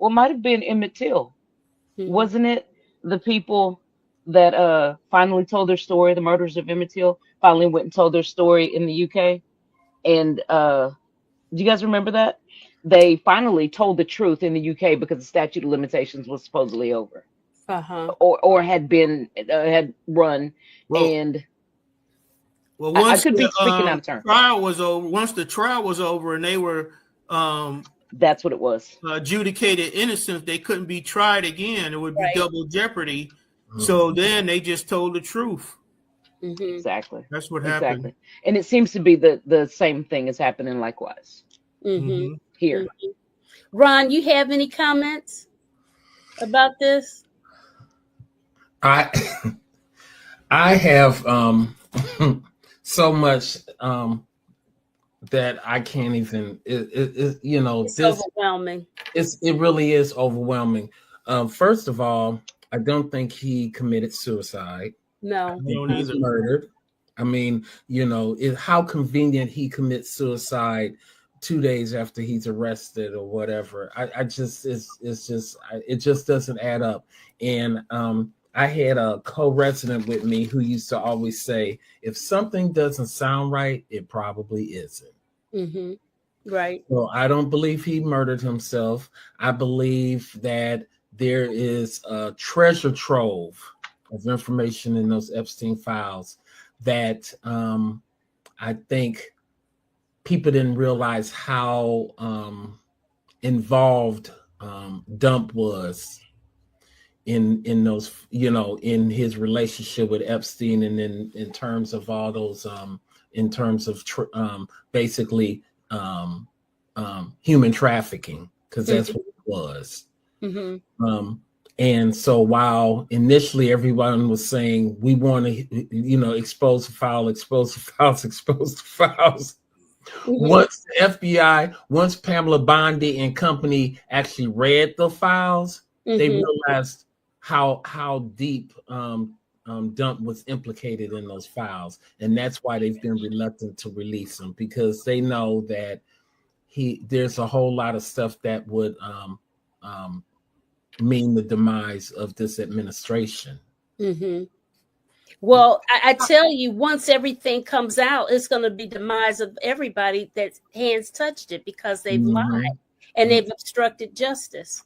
might have been Emmett Till. Wasn't it the people that finally told their story? The murders of Emmett Till finally went and told their story in the UK, and do you guys remember that? They finally told the truth in the UK because the statute of limitations was supposedly over, or had run. And once I could be speaking out of turn. Trial was over. Once the trial was over, and they were that's what it was. Adjudicated innocent, they couldn't be tried again. It would be double jeopardy. So then they just told the truth. Exactly. That's what happened. Exactly. And it seems to be the same thing is happening likewise. Here. Ron, you have any comments about this? I have so much that I can't even. It's overwhelming. It really is overwhelming. First of all, I don't think he committed suicide. No, he was murdered. I mean, how convenient he commits suicide 2 days after he's arrested or whatever. It just doesn't add up. And I had a co-resident with me who used to always say, if something doesn't sound right, it probably isn't. Right. So I don't believe he murdered himself. I believe that there is a treasure trove of information in those Epstein files that I think people didn't realize how involved Dump was in those, in his relationship with Epstein, and then in terms of all those, in terms of basically human trafficking, because that's what it was. And so while initially everyone was saying we want to, expose the files. Once the FBI, once Pamela Bondi and company actually read the files, they realized how deep Dump was implicated in those files, and that's why they've been reluctant to release them, because they know that there's a whole lot of stuff that would mean the demise of this administration. Well, I tell you, once everything comes out, it's going to be demise of everybody that's hands touched it, because they've lied and they've obstructed justice.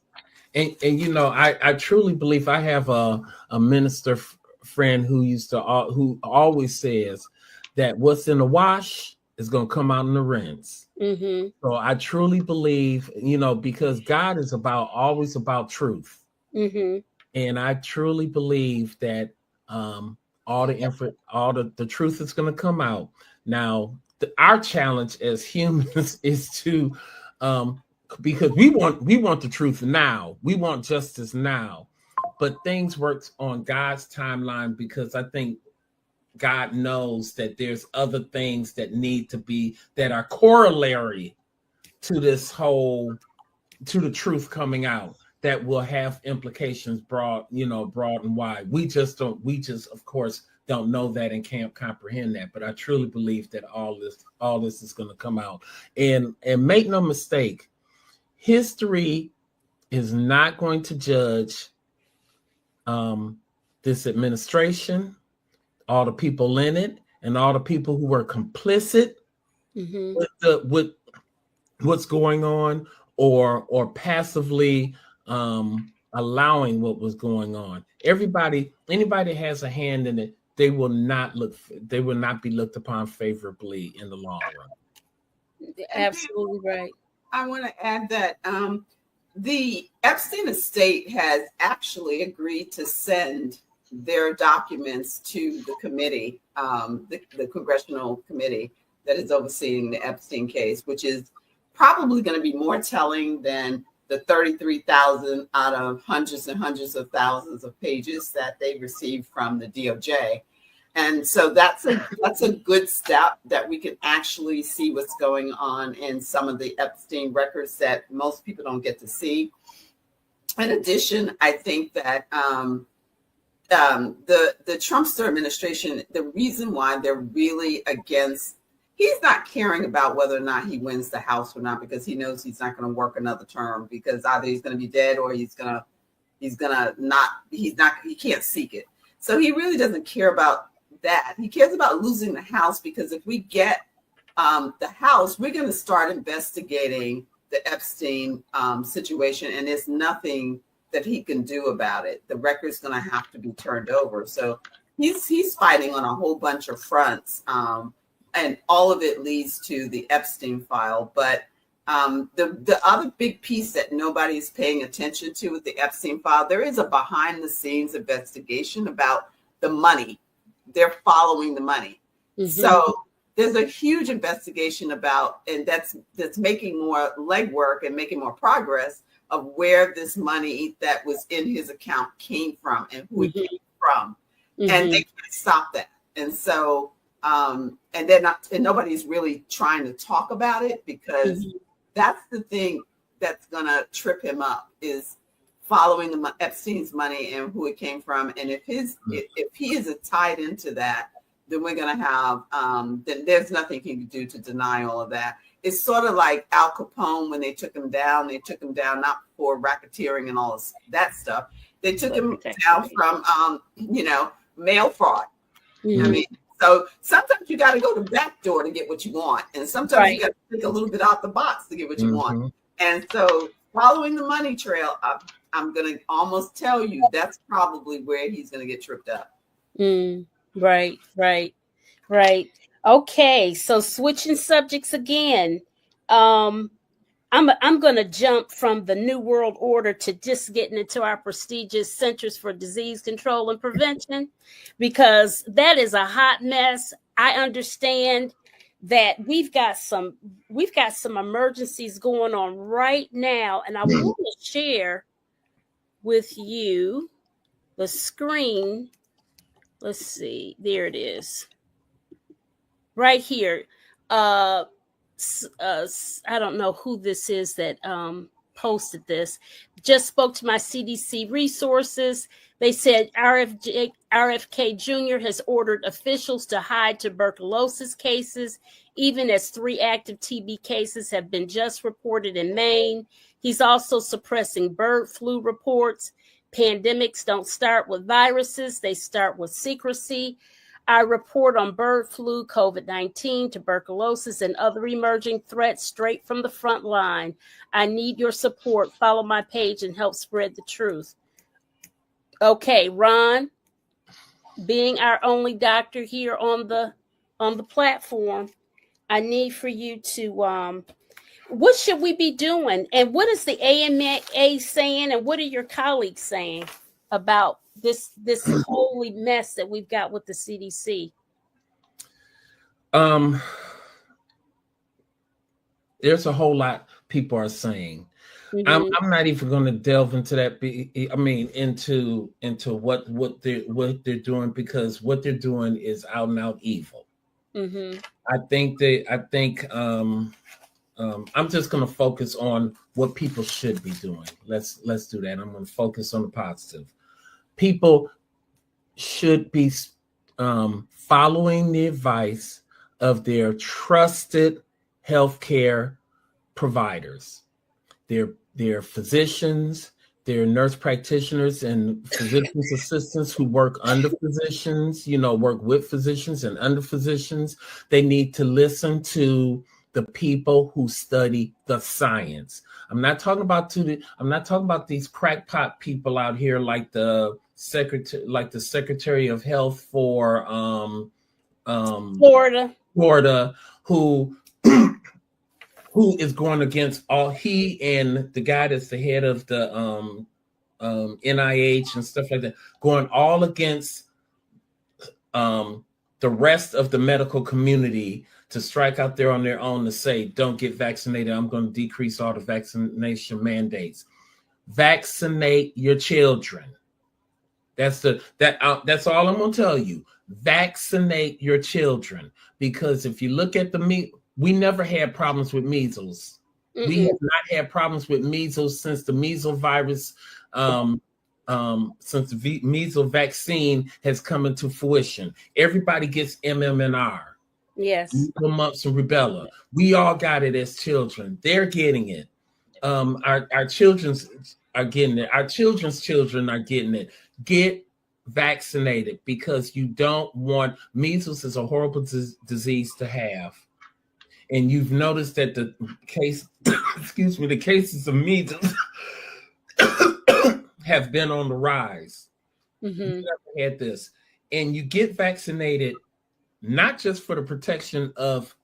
And you know, I truly believe, I have a minister friend who who always says that what's in the wash is going to come out in the rinse. Mm-hmm. So I truly believe, you know, because God is always about truth. Mm-hmm. And I truly believe that all the truth is going to come out. Now, our challenge as humans is to because we want the truth now. We want justice now. But things work on God's timeline, because I think God knows that there's other things that that are corollary to to the truth coming out, that will have implications broad and wide. We just of course don't know that and can't comprehend that. But I truly believe that all this is going to come out. And make no mistake, history is not going to judge this administration, all the people in it, and all the people who were complicit with what's going on, or passively allowing what was going on. Anybody has a hand in it, they will not be looked upon favorably in the long run. Absolutely right. I want to add that the Epstein estate has actually agreed to send their documents to the committee, the congressional committee that is overseeing the Epstein case, which is probably going to be more telling than the 33,000 out of hundreds and hundreds of thousands of pages that they received from the DOJ. And so that's a good step, that we can actually see what's going on in some of the Epstein records that most people don't get to see. In addition, I think that the Trumpster administration, the reason why they're really against, he's not caring about whether or not he wins the House or not, because he knows he's not going to work another term, because either he's going to be dead or he can't seek it. So he really doesn't care about that. He cares about losing the House, because if we get the House, we're going to start investigating the Epstein situation, and there's nothing that he can do about it. The record's going to have to be turned over. So he's fighting on a whole bunch of fronts, and all of it leads to the Epstein file. But the other big piece that nobody's paying attention to with the Epstein file, there is a behind the scenes investigation about the money. They're following the money. Mm-hmm. So there's a huge investigation about, and that's making more legwork and making more progress of where this money that was in his account came from and who it came from. Mm-hmm. And they can't stop that. And so, and nobody's really trying to talk about it, because that's the thing that's going to trip him up, is following the Epstein's money and who it came from. And if he is tied into that, then we're going to have, then there's nothing he can do to deny all of that. It's sort of like Al Capone when they took him down not for racketeering and all that stuff. They took him down from, mail fraud. Mm-hmm. I mean, so sometimes you got to go to the back door to get what you want. And sometimes you got to think a little bit out the box to get what you want. And so following the money trail, I'm going to almost tell you that's probably where he's going to get tripped up. Right. Okay, so switching subjects again. I'm going to jump from the New World Order to just getting into our prestigious Centers for Disease Control and Prevention, because that is a hot mess. I understand that we've got some emergencies going on right now, and I want to share with you the screen. Let's see, there it is. Right here. I don't know who this is that posted this. Just spoke to my CDC resources. They said RFK Jr. has ordered officials to hide tuberculosis cases, even as 3 active TB cases have been just reported in Maine. He's also suppressing bird flu reports. Pandemics don't start with viruses, they start with secrecy. I report on bird flu, COVID-19, tuberculosis, and other emerging threats straight from the front line. I need your support. Follow my page and help spread the truth. Okay, Ron, being our only doctor here on the platform, I need for you to what should we be doing? And what is the AMA saying? And what are your colleagues saying about this holy mess that we've got with the CDC? There's a whole lot people are saying. I'm not even going to delve into that. I mean, into what they're doing, because what they're doing is out and out evil. I think I'm just going to focus on what people should be doing. Let's do that. I'm going to focus on the positive. People should be following the advice of their trusted healthcare providers, their physicians, their nurse practitioners and physician's assistants who work under physicians, work with physicians and under physicians. They need to listen to the people who study the science. I'm not talking about these crackpot people out here like the Secretary of Health for Florida, who is going against he and the guy that's the head of the NIH and stuff like that, going all against the rest of the medical community to strike out there on their own to say, don't get vaccinated. I'm going to decrease all the vaccination mandates. Vaccinate your children. That's all I'm going to tell you. Vaccinate your children, because if you look at we never had problems with measles. We have not had problems with measles since the measles virus, since the measles vaccine has come into fruition. Everybody gets MMR. Yes. Mumps and rubella. We all got it as children. They're getting it. Our children's are getting it. Our children's children are getting it. Get vaccinated, because you don't want measles is a horrible disease to have. And you've noticed that the cases of measles have been on the rise. You've never had this. And you get vaccinated not just for the protection of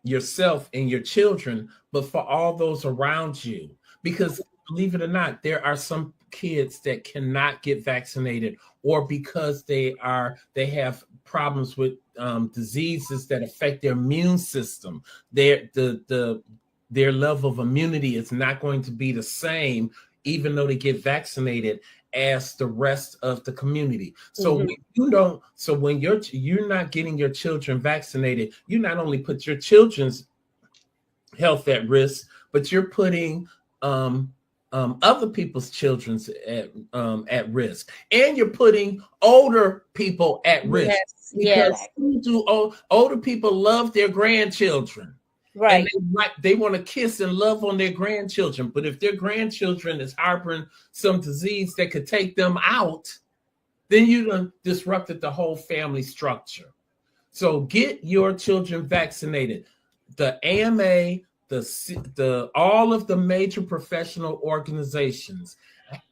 yourself and your children, but for all those around you. Because believe it or not, there are some kids that cannot get vaccinated, or because they have problems with diseases that affect their immune system. Their level of immunity is not going to be the same, even though they get vaccinated, as the rest of the community. So when you're not getting your children vaccinated, you not only put your children's health at risk, but you're putting other people's children's at risk, and you're putting older people at risk. Yes. Older people love their grandchildren. Right. And they want to kiss and love on their grandchildren. But if their grandchildren is harboring some disease that could take them out, then you done disrupted the whole family structure. So get your children vaccinated. The AMA, all of the major professional organizations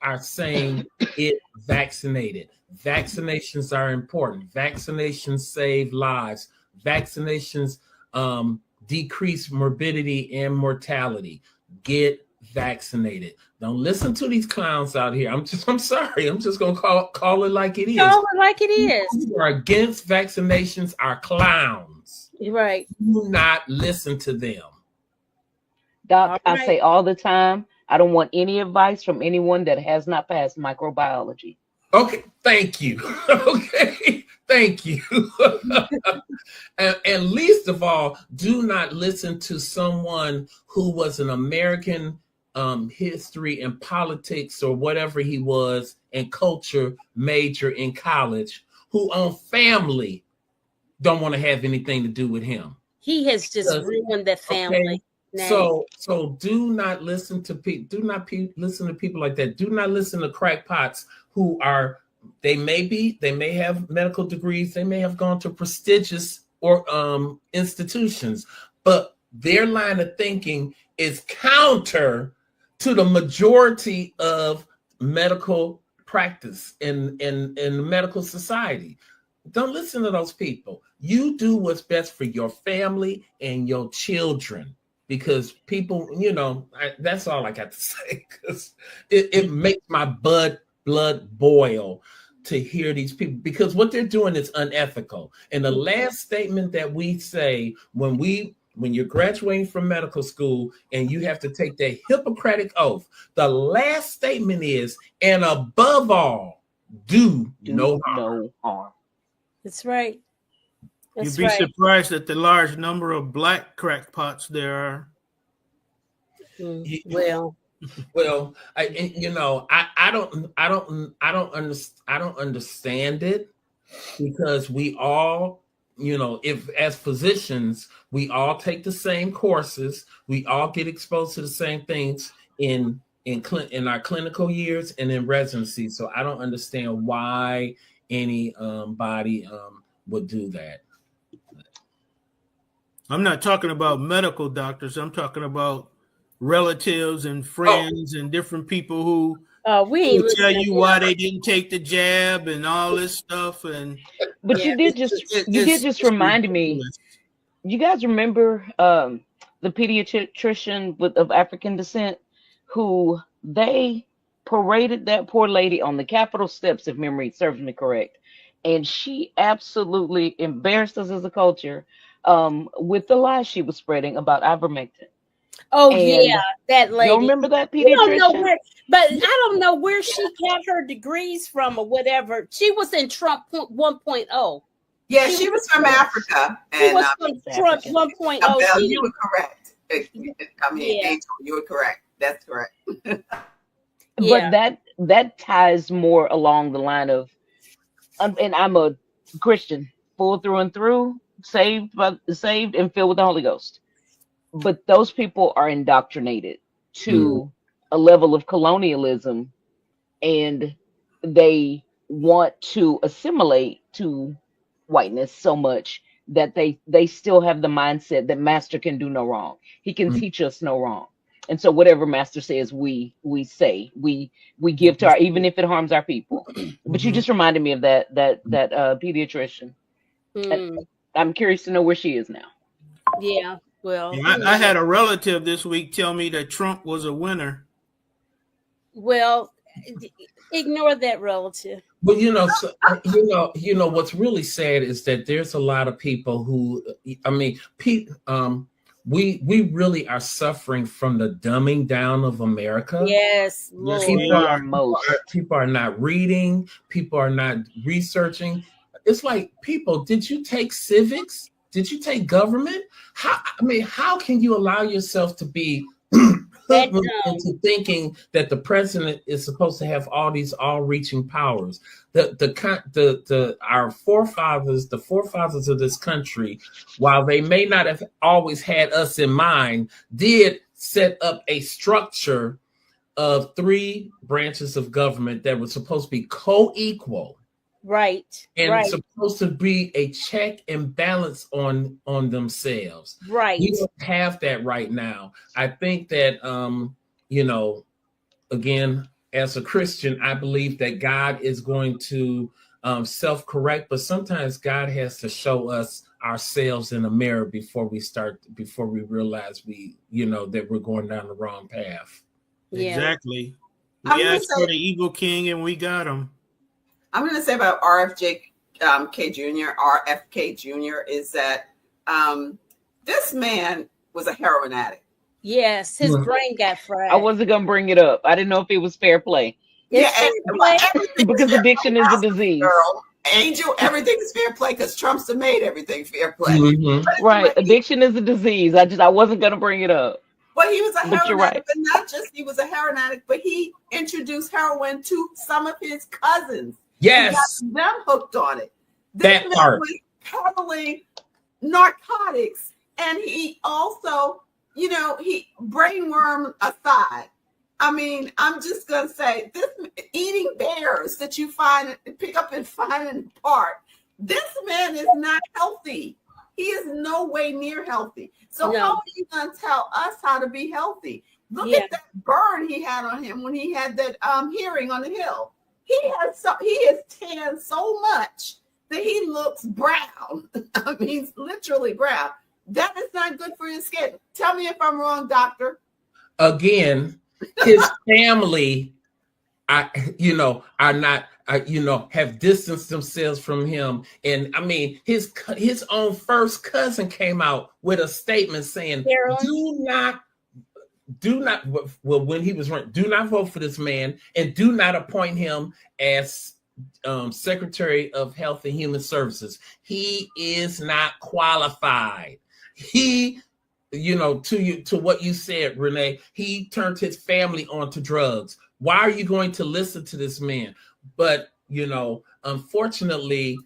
are saying it vaccinated. Vaccinations are important. Vaccinations save lives. Vaccinations decrease morbidity and mortality. Get vaccinated. Don't listen to these clowns out here. I'm sorry. I'm just gonna call it like it is. Call it like it is. People who are against vaccinations are clowns. Right. Do not listen to them. Doc, I say all the time, I don't want any advice from anyone that has not passed microbiology. Okay, thank you. Okay, thank you. and least of all, do not listen to someone who was an American history and politics or whatever he was and culture major in college, who on family don't want to have anything to do with him. He has just ruined that family. Okay. So do not listen to people. Do not listen to people like that. Do not listen to crackpots who are they may have medical degrees, they may have gone to prestigious or institutions, but their line of thinking is counter to the majority of medical practice in medical society. Don't listen to those people. You do what's best for your family and your children, because people, that's all I got to say, because it makes my blood boil to hear these people, because what they're doing is unethical. And the last statement that we say when you're graduating from medical school and you have to take that Hippocratic oath, the last statement is, and above all, do no harm. That's right. You'd be surprised at the large number of black crackpots there are. Well, I don't understand it, because we all, if as physicians, we all take the same courses, we all get exposed to the same things in our clinical years and in residency. So I don't understand why any body would do that. I'm not talking about medical doctors. I'm talking about relatives and friends and different people who will tell you why they didn't take the jab and all this stuff. But you did just remind me. You guys remember the pediatrician of African descent who they paraded that poor lady on the Capitol steps, if memory serves me correct, and she absolutely embarrassed us as a culture with the lies she was spreading about ivermectin. Oh, and yeah, that lady. You remember that pediatrician? But I don't know where she got her degrees from or whatever. She was in Trump 1.0. Yeah, she was from Africa. She was from Trump 1.0. You were correct. Angel, you were correct. That's correct. But that ties more along the line of, and I'm a Christian, full through and through, saved and filled with the Holy Ghost. But those people are indoctrinated to a level of colonialism, and they want to assimilate to whiteness so much that they still have the mindset that master can do no wrong. He can teach us no wrong. And so whatever master says, we say, we give to our, even if it harms our people. But you just reminded me of that pediatrician. I'm curious to know where she is now. Yeah. Well, I had a relative this week tell me that Trump was a winner. Well, ignore that relative. Well, what's really sad is that there's a lot of people who, we really are suffering from the dumbing down of America. Yes, people are not reading. People are not researching. It's like, people, did you take civics? Did you take government? How can you allow yourself to be into thinking that the president is supposed to have all these all-reaching powers? Our forefathers, the forefathers of this country, while they may not have always had us in mind, did set up a structure of 3 branches of government that were supposed to be co-equal. Right. And supposed to be a check and balance on themselves. Right. We don't have that right now. I think that, again, as a Christian, I believe that God is going to self-correct, but sometimes God has to show us ourselves in a mirror before we realize that we're going down the wrong path. Yeah. Exactly. We asked for the evil king and we got him. I'm going to say about RFK Jr. is that this man was a heroin addict. Yes, his brain got fried. I wasn't going to bring it up. I didn't know if it was fair play. Because addiction is a disease. Girl, Angel, everything is fair play because Trump's made everything fair play. Mm-hmm. Right. Addiction is a disease. I wasn't going to bring it up. But he was a heroin addict, but not just he was a heroin addict, but he introduced heroin to some of his cousins. Yes. He got them hooked on it. That part. Was peddling narcotics. And he also, he brainworm aside. I mean, I'm just going to say this: eating bears that you pick up and find in the park. This man is not healthy. He is no way near healthy. So how are you going to tell us how to be healthy? Look at that burn he had on him when he had that hearing on the Hill. He is tan so much that he looks brown. I mean, literally brown. That is not good for his skin. Tell me if I'm wrong, doctor. Again, his family, are not, have distanced themselves from him. And I mean, his own first cousin came out with a statement saying, do not, when he was running, do not vote for this man and do not appoint him as Secretary of Health and Human Services. He is not qualified. He, to what you said, Renee, he turned his family onto drugs. Why are you going to listen to this man? But, unfortunately,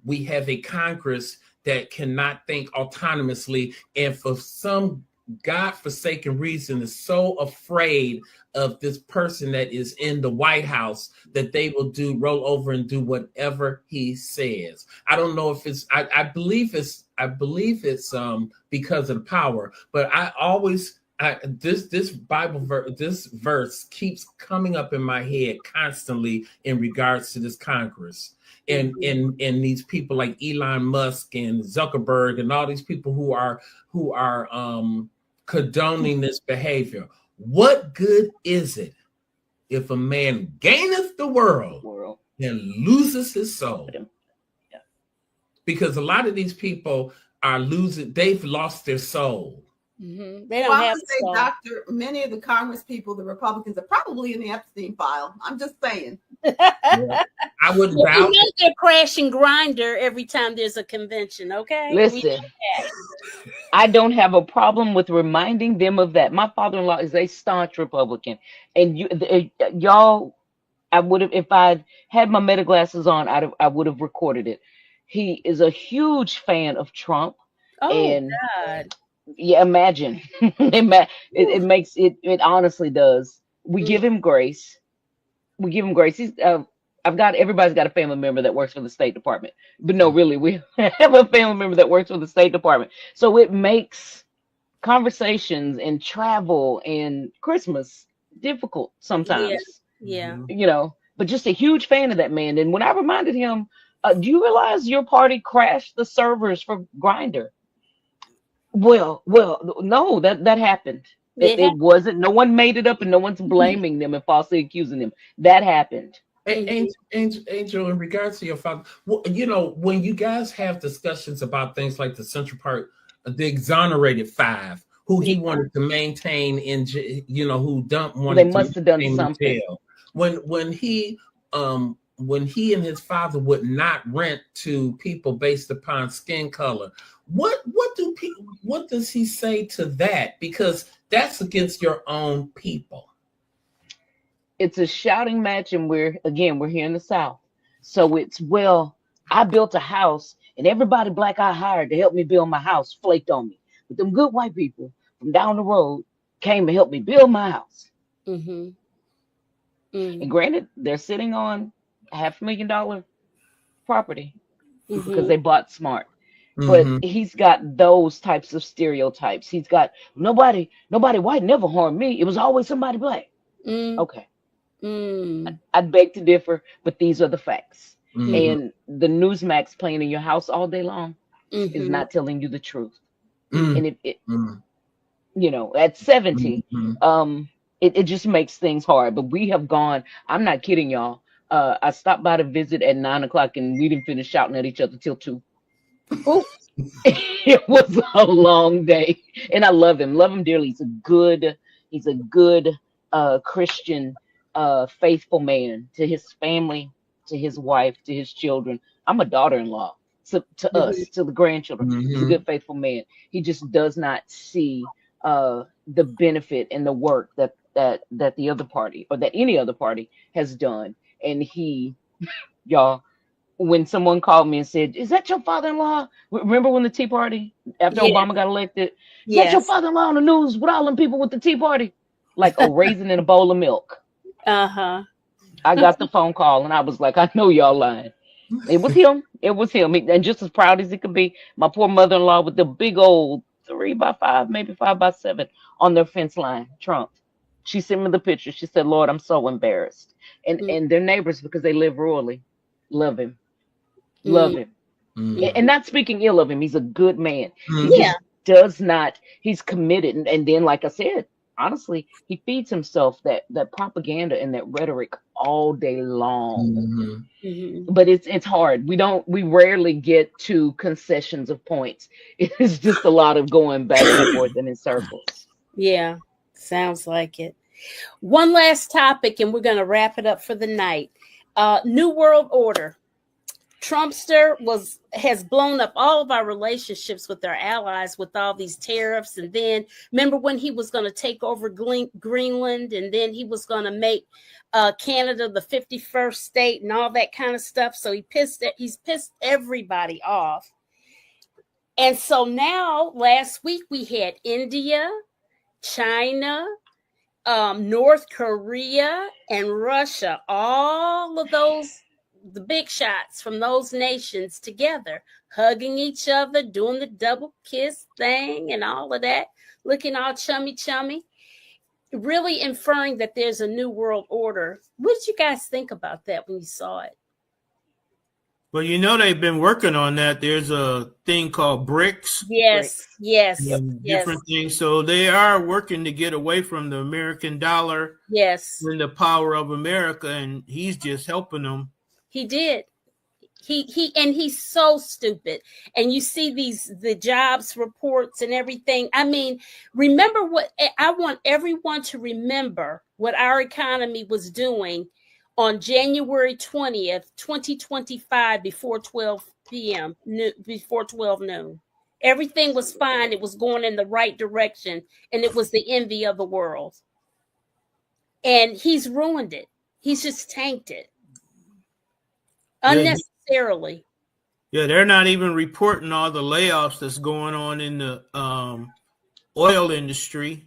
we have a Congress that cannot think autonomously, and for some godforsaken reason is so afraid of this person that is in the White House that they will roll over and do whatever he says. I don't know if it's, I believe it's because of the power, but this Bible verse, this verse keeps coming up in my head constantly in regards to this Congress and these people like Elon Musk and Zuckerberg and all these people who are condoning this behavior. What good is it if a man gaineth the world and loses his soul? Yeah. Because a lot of these people they've lost their soul. Mm-hmm. They don't have to say, doctor, many of the Congress people, the Republicans, are probably in the Epstein file. I'm just saying. I would doubt it. They're crashing Grinder every time there's a convention, okay? Listen, I don't have a problem with reminding them of that. My father-in-law is a staunch Republican. And y'all, I would have, if I'd had my meta glasses on, I would have recorded it. He is a huge fan of Trump. God. Yeah, imagine. It makes it honestly does. We give him grace. He's everybody's got a family member that works for the State Department. But no, really, we have a family member that works for the State Department. So it makes conversations and travel and Christmas difficult sometimes. Yeah. But just a huge fan of that man. And when I reminded him, do you realize your party crashed the servers for Grindr? Well, no, that happened. It wasn't. No one made it up, and no one's blaming them and falsely accusing them. That happened. Angel, in regards to your father, when you guys have discussions about things like the Central Park, the exonerated five, who he wanted to maintain in, who they must have done something. When he and his father would not rent to people based upon skin color, what does he say to that? Because that's against your own people. It's a shouting match, and we're here in the South. So it's, I built a house, and everybody black I hired to help me build my house flaked on me. But them good white people from down the road came and helped me build my house. Mm-hmm. And granted, they're sitting on $500,000 property because they bought smart. But he's got those types of stereotypes. He's got nobody white never harmed me. It was always somebody black. Okay. I'd beg to differ, but these are the facts. And the Newsmax playing in your house all day long is not telling you the truth. And at 70, it just makes things hard. But we have gone, I'm not kidding y'all. I stopped by to visit at 9:00 and we didn't finish shouting at each other till 2. It was a long day, and I love him dearly. He's a good Christian, faithful man to his family, to his wife, to his children. I'm a daughter-in-law to us, to the grandchildren. He's a good, faithful man. He just does not see the benefit and the work that the other party or that any other party has done. And y'all, when someone called me and said, "Is that your father-in-law?" Remember when the Tea Party, after Obama got elected? Is that your father-in-law on the news with all them people with the Tea Party? like a raisin in a bowl of milk. Uh-huh. I got the phone call and I was like, I know y'all lying. It was him. It was him. And just as proud as he could be, my poor mother-in-law with the big old 3x5, maybe 5x7 on their fence line, Trump. She sent me the picture. She said, Lord, I'm so embarrassed. And their neighbors, because they live rurally, love him. Love him. And not speaking ill of him. He's a good man. He just does not, he's committed. And then, like I said, honestly, he feeds himself that propaganda and that rhetoric all day long. But it's hard. We rarely get to concessions of points. It's just a lot of going back and forth and in circles. Yeah, sounds like it. One last topic, and we're going to wrap it up for the night. New World Order. Trumpster has blown up all of our relationships with our allies with all these tariffs. And then remember when he was going to take over Greenland, and then he was going to make Canada the 51st state and all that kind of stuff. So he's pissed everybody off. And so now last week we had India, China, North Korea, and Russia, all of those, the big shots from those nations together, hugging each other, doing the double kiss thing and all of that, looking all chummy, really inferring that there's a new world order. What did you guys think about that when you saw it? Well, they've been working on that. There's a thing called BRICS. Yes. Different things. So they are working to get away from the American dollar. Yes. And the power of America, and he's just helping them. He did. And he's so stupid. And you see the jobs reports and everything. I mean, remember what I want everyone to remember what our economy was doing on January 20th, 2025, before 12 p.m., before 12 noon. Everything was fine. It was going in the right direction, and it was the envy of the world. And he's ruined it. He's just tanked it. Unnecessarily. Yeah, they're not even reporting all the layoffs that's going on in the oil industry.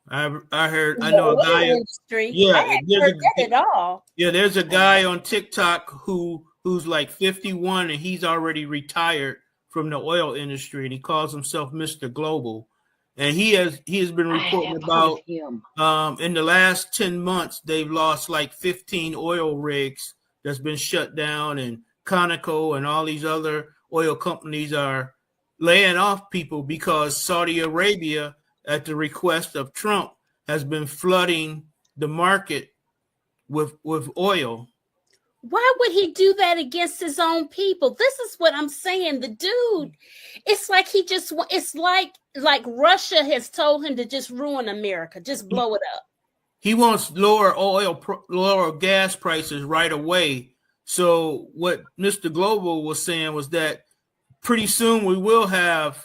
I know a guy. Industry. Yeah, I hadn't heard that at all. Yeah, there's a guy on TikTok who's like 51 and he's already retired from the oil industry, and he calls himself Mr. Global. And he has been reporting about in the last 10 months they've lost like 15 oil rigs that's been shut down, and Conoco and all these other oil companies are laying off people because Saudi Arabia, at the request of Trump, has been flooding the market with oil. Why would he do that against his own people? This is what I'm saying. The dude, it's like it's like Russia has told him to just ruin America, just blow it up. He wants lower gas prices right away. So what Mr. Global was saying was that pretty soon we will have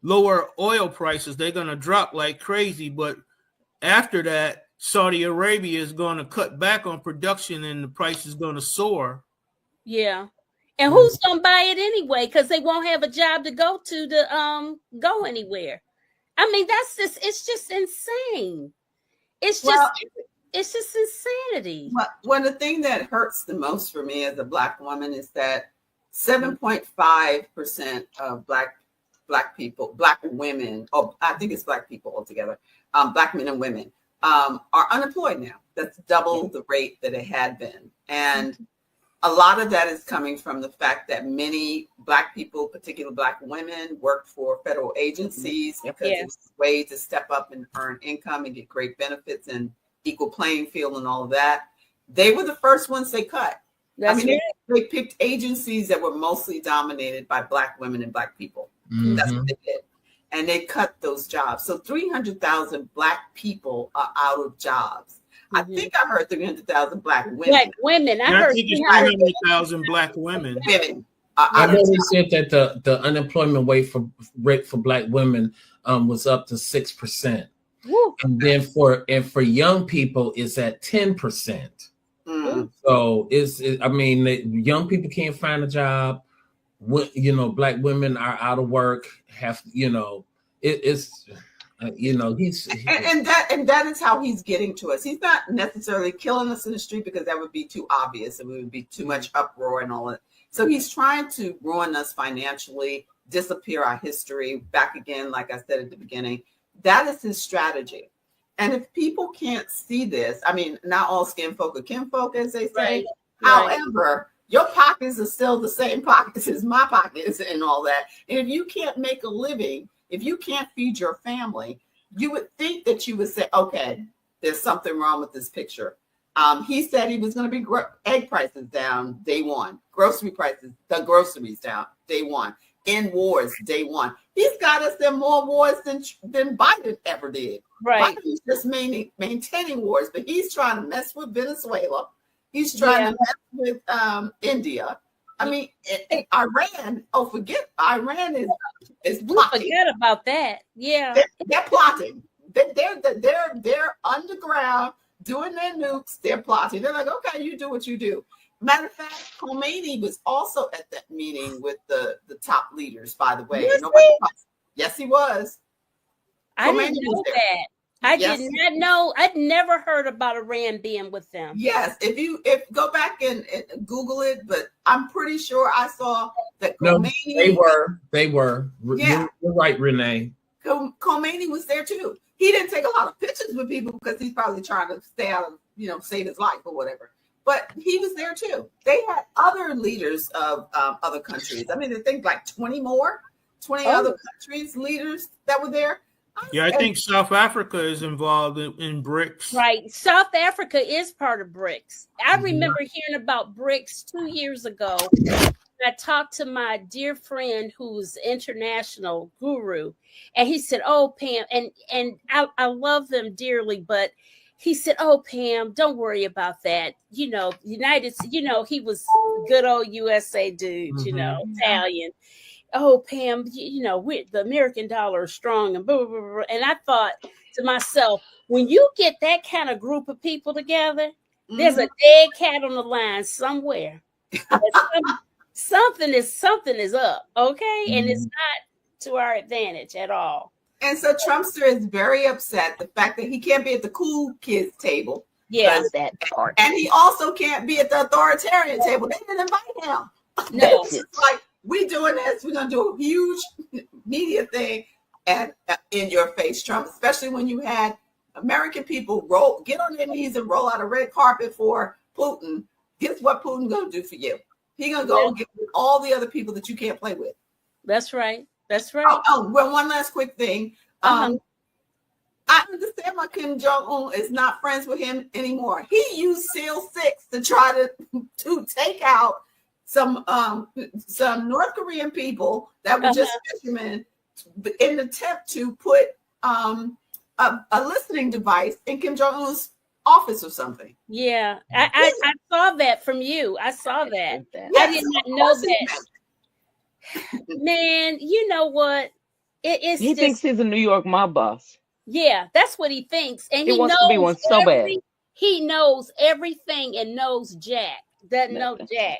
lower oil prices. They're going to drop like crazy. But after that, Saudi Arabia is going to cut back on production and the price is going to soar. Yeah. And who's going to buy it anyway? Because they won't have a job to go go anywhere. I mean, it's just insane. It's just insanity. Well, the thing that hurts the most for me as a Black woman is that 7.5% of Black people, Black women, I think it's Black people altogether, Black men and women are unemployed now. That's double the rate that it had been. And a lot of that is coming from the fact that many Black people, particularly Black women, worked for federal agencies because it was a way to step up and earn income and get great benefits and equal playing field and all of that. They were the first ones they cut. They picked agencies that were mostly dominated by Black women and Black people. Mm-hmm. That's what they did. And they cut those jobs. So 300,000 Black people are out of jobs. Mm-hmm. I think I heard 300,000 Black women. Black women. I heard 300,000 Black women. I know they said that the unemployment rate for Black women was up to 6%. Woo. And then for young people, it's at 10%. Mm. So young people can't find a job. Black women are out of work. It's and that is how he's getting to us. He's not necessarily killing us in the street because that would be too obvious and we would be too much uproar and all that. So he's trying to ruin us financially, disappear our history back again, like I said at the beginning. That is his strategy. And if people can't see this, I mean, not all skin folk are kinfolk, as they say. Right. However, your pockets are still the same pockets as my pockets and all that. And if you can't make a living, if you can't feed your family, you would think that you would say, okay, there's something wrong with this picture. He said he was going to be egg prices down day one, groceries down day one, end wars day one. He's got us in more wars than Biden ever did. Right. Biden's just maintaining wars, but he's trying to mess with Venezuela. He's trying to mess with India. I mean, Iran. Oh, forget Iran is plotting. Forget about that. Yeah, they're plotting. They're underground doing their nukes. They're plotting. They're like, okay, you do what you do. Matter of fact, Khomeini was also at that meeting with the top leaders. By the way, yes, he was. I didn't know that. I did not know. I'd never heard about Iran being with them. Yes, if go back and Google it, but I'm pretty sure I saw that Khomeini. No, they were. Yeah. You're right, Renee. Khomeini was there too. He didn't take a lot of pictures with people because he's probably trying to stay out of, save his life or whatever. But he was there too. They had other leaders of other countries. I mean, I think like 20 other countries, leaders that were there. Yeah, I think South Africa is involved in BRICS. Right. South Africa is part of BRICS. I remember hearing about BRICS 2 years ago. I talked to my dear friend who's international guru, and he said, "Oh, Pam," and I love them dearly, but he said, "Oh, Pam, don't worry about that. He was good old USA dude, Italian. Oh, Pam, the American dollar is strong and blah, blah, blah, blah." And I thought to myself, when you get that kind of group of people together, there's a dead cat on the line somewhere. Something is up, okay? And it's not to our advantage at all. And so Trumpster is very upset the fact that he can't be at the cool kids table. Yeah, that part. And he also can't be at the authoritarian table. They didn't invite him. No. It's like, we doing this. We're going to do a huge media thing and in your face, Trump, especially when you had American people get on their knees and roll out a red carpet for Putin. Guess what Putin going to do for you? He's going to go and get with all the other people that you can't play with. That's right. That's right. Oh, well, one last quick thing. I understand why Kim Jong-un is not friends with him anymore. He used SEAL 6 to try to take out some North Korean people that were just fishermen in an attempt to put a listening device in Kim Jong-un's office or something. Yeah, I saw that from you. I saw that. Yes, I did not know that. Man, you know what? He thinks he's a New York mob boss. Yeah, that's what he thinks, and he wants knows to be one so bad. He knows everything and knows Jack. Doesn't know Jack.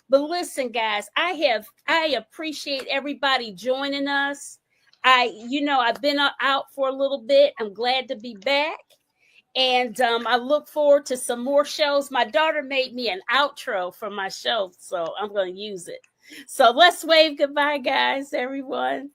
But listen, guys, I appreciate everybody joining us. I've been out for a little bit. I'm glad to be back. And I look forward to some more shows. My daughter made me an outro for my show, so I'm going to use it. So let's wave goodbye, guys, everyone.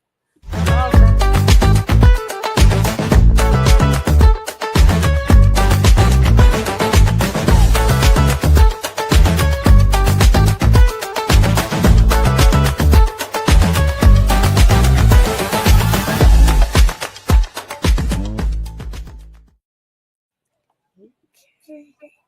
Okay.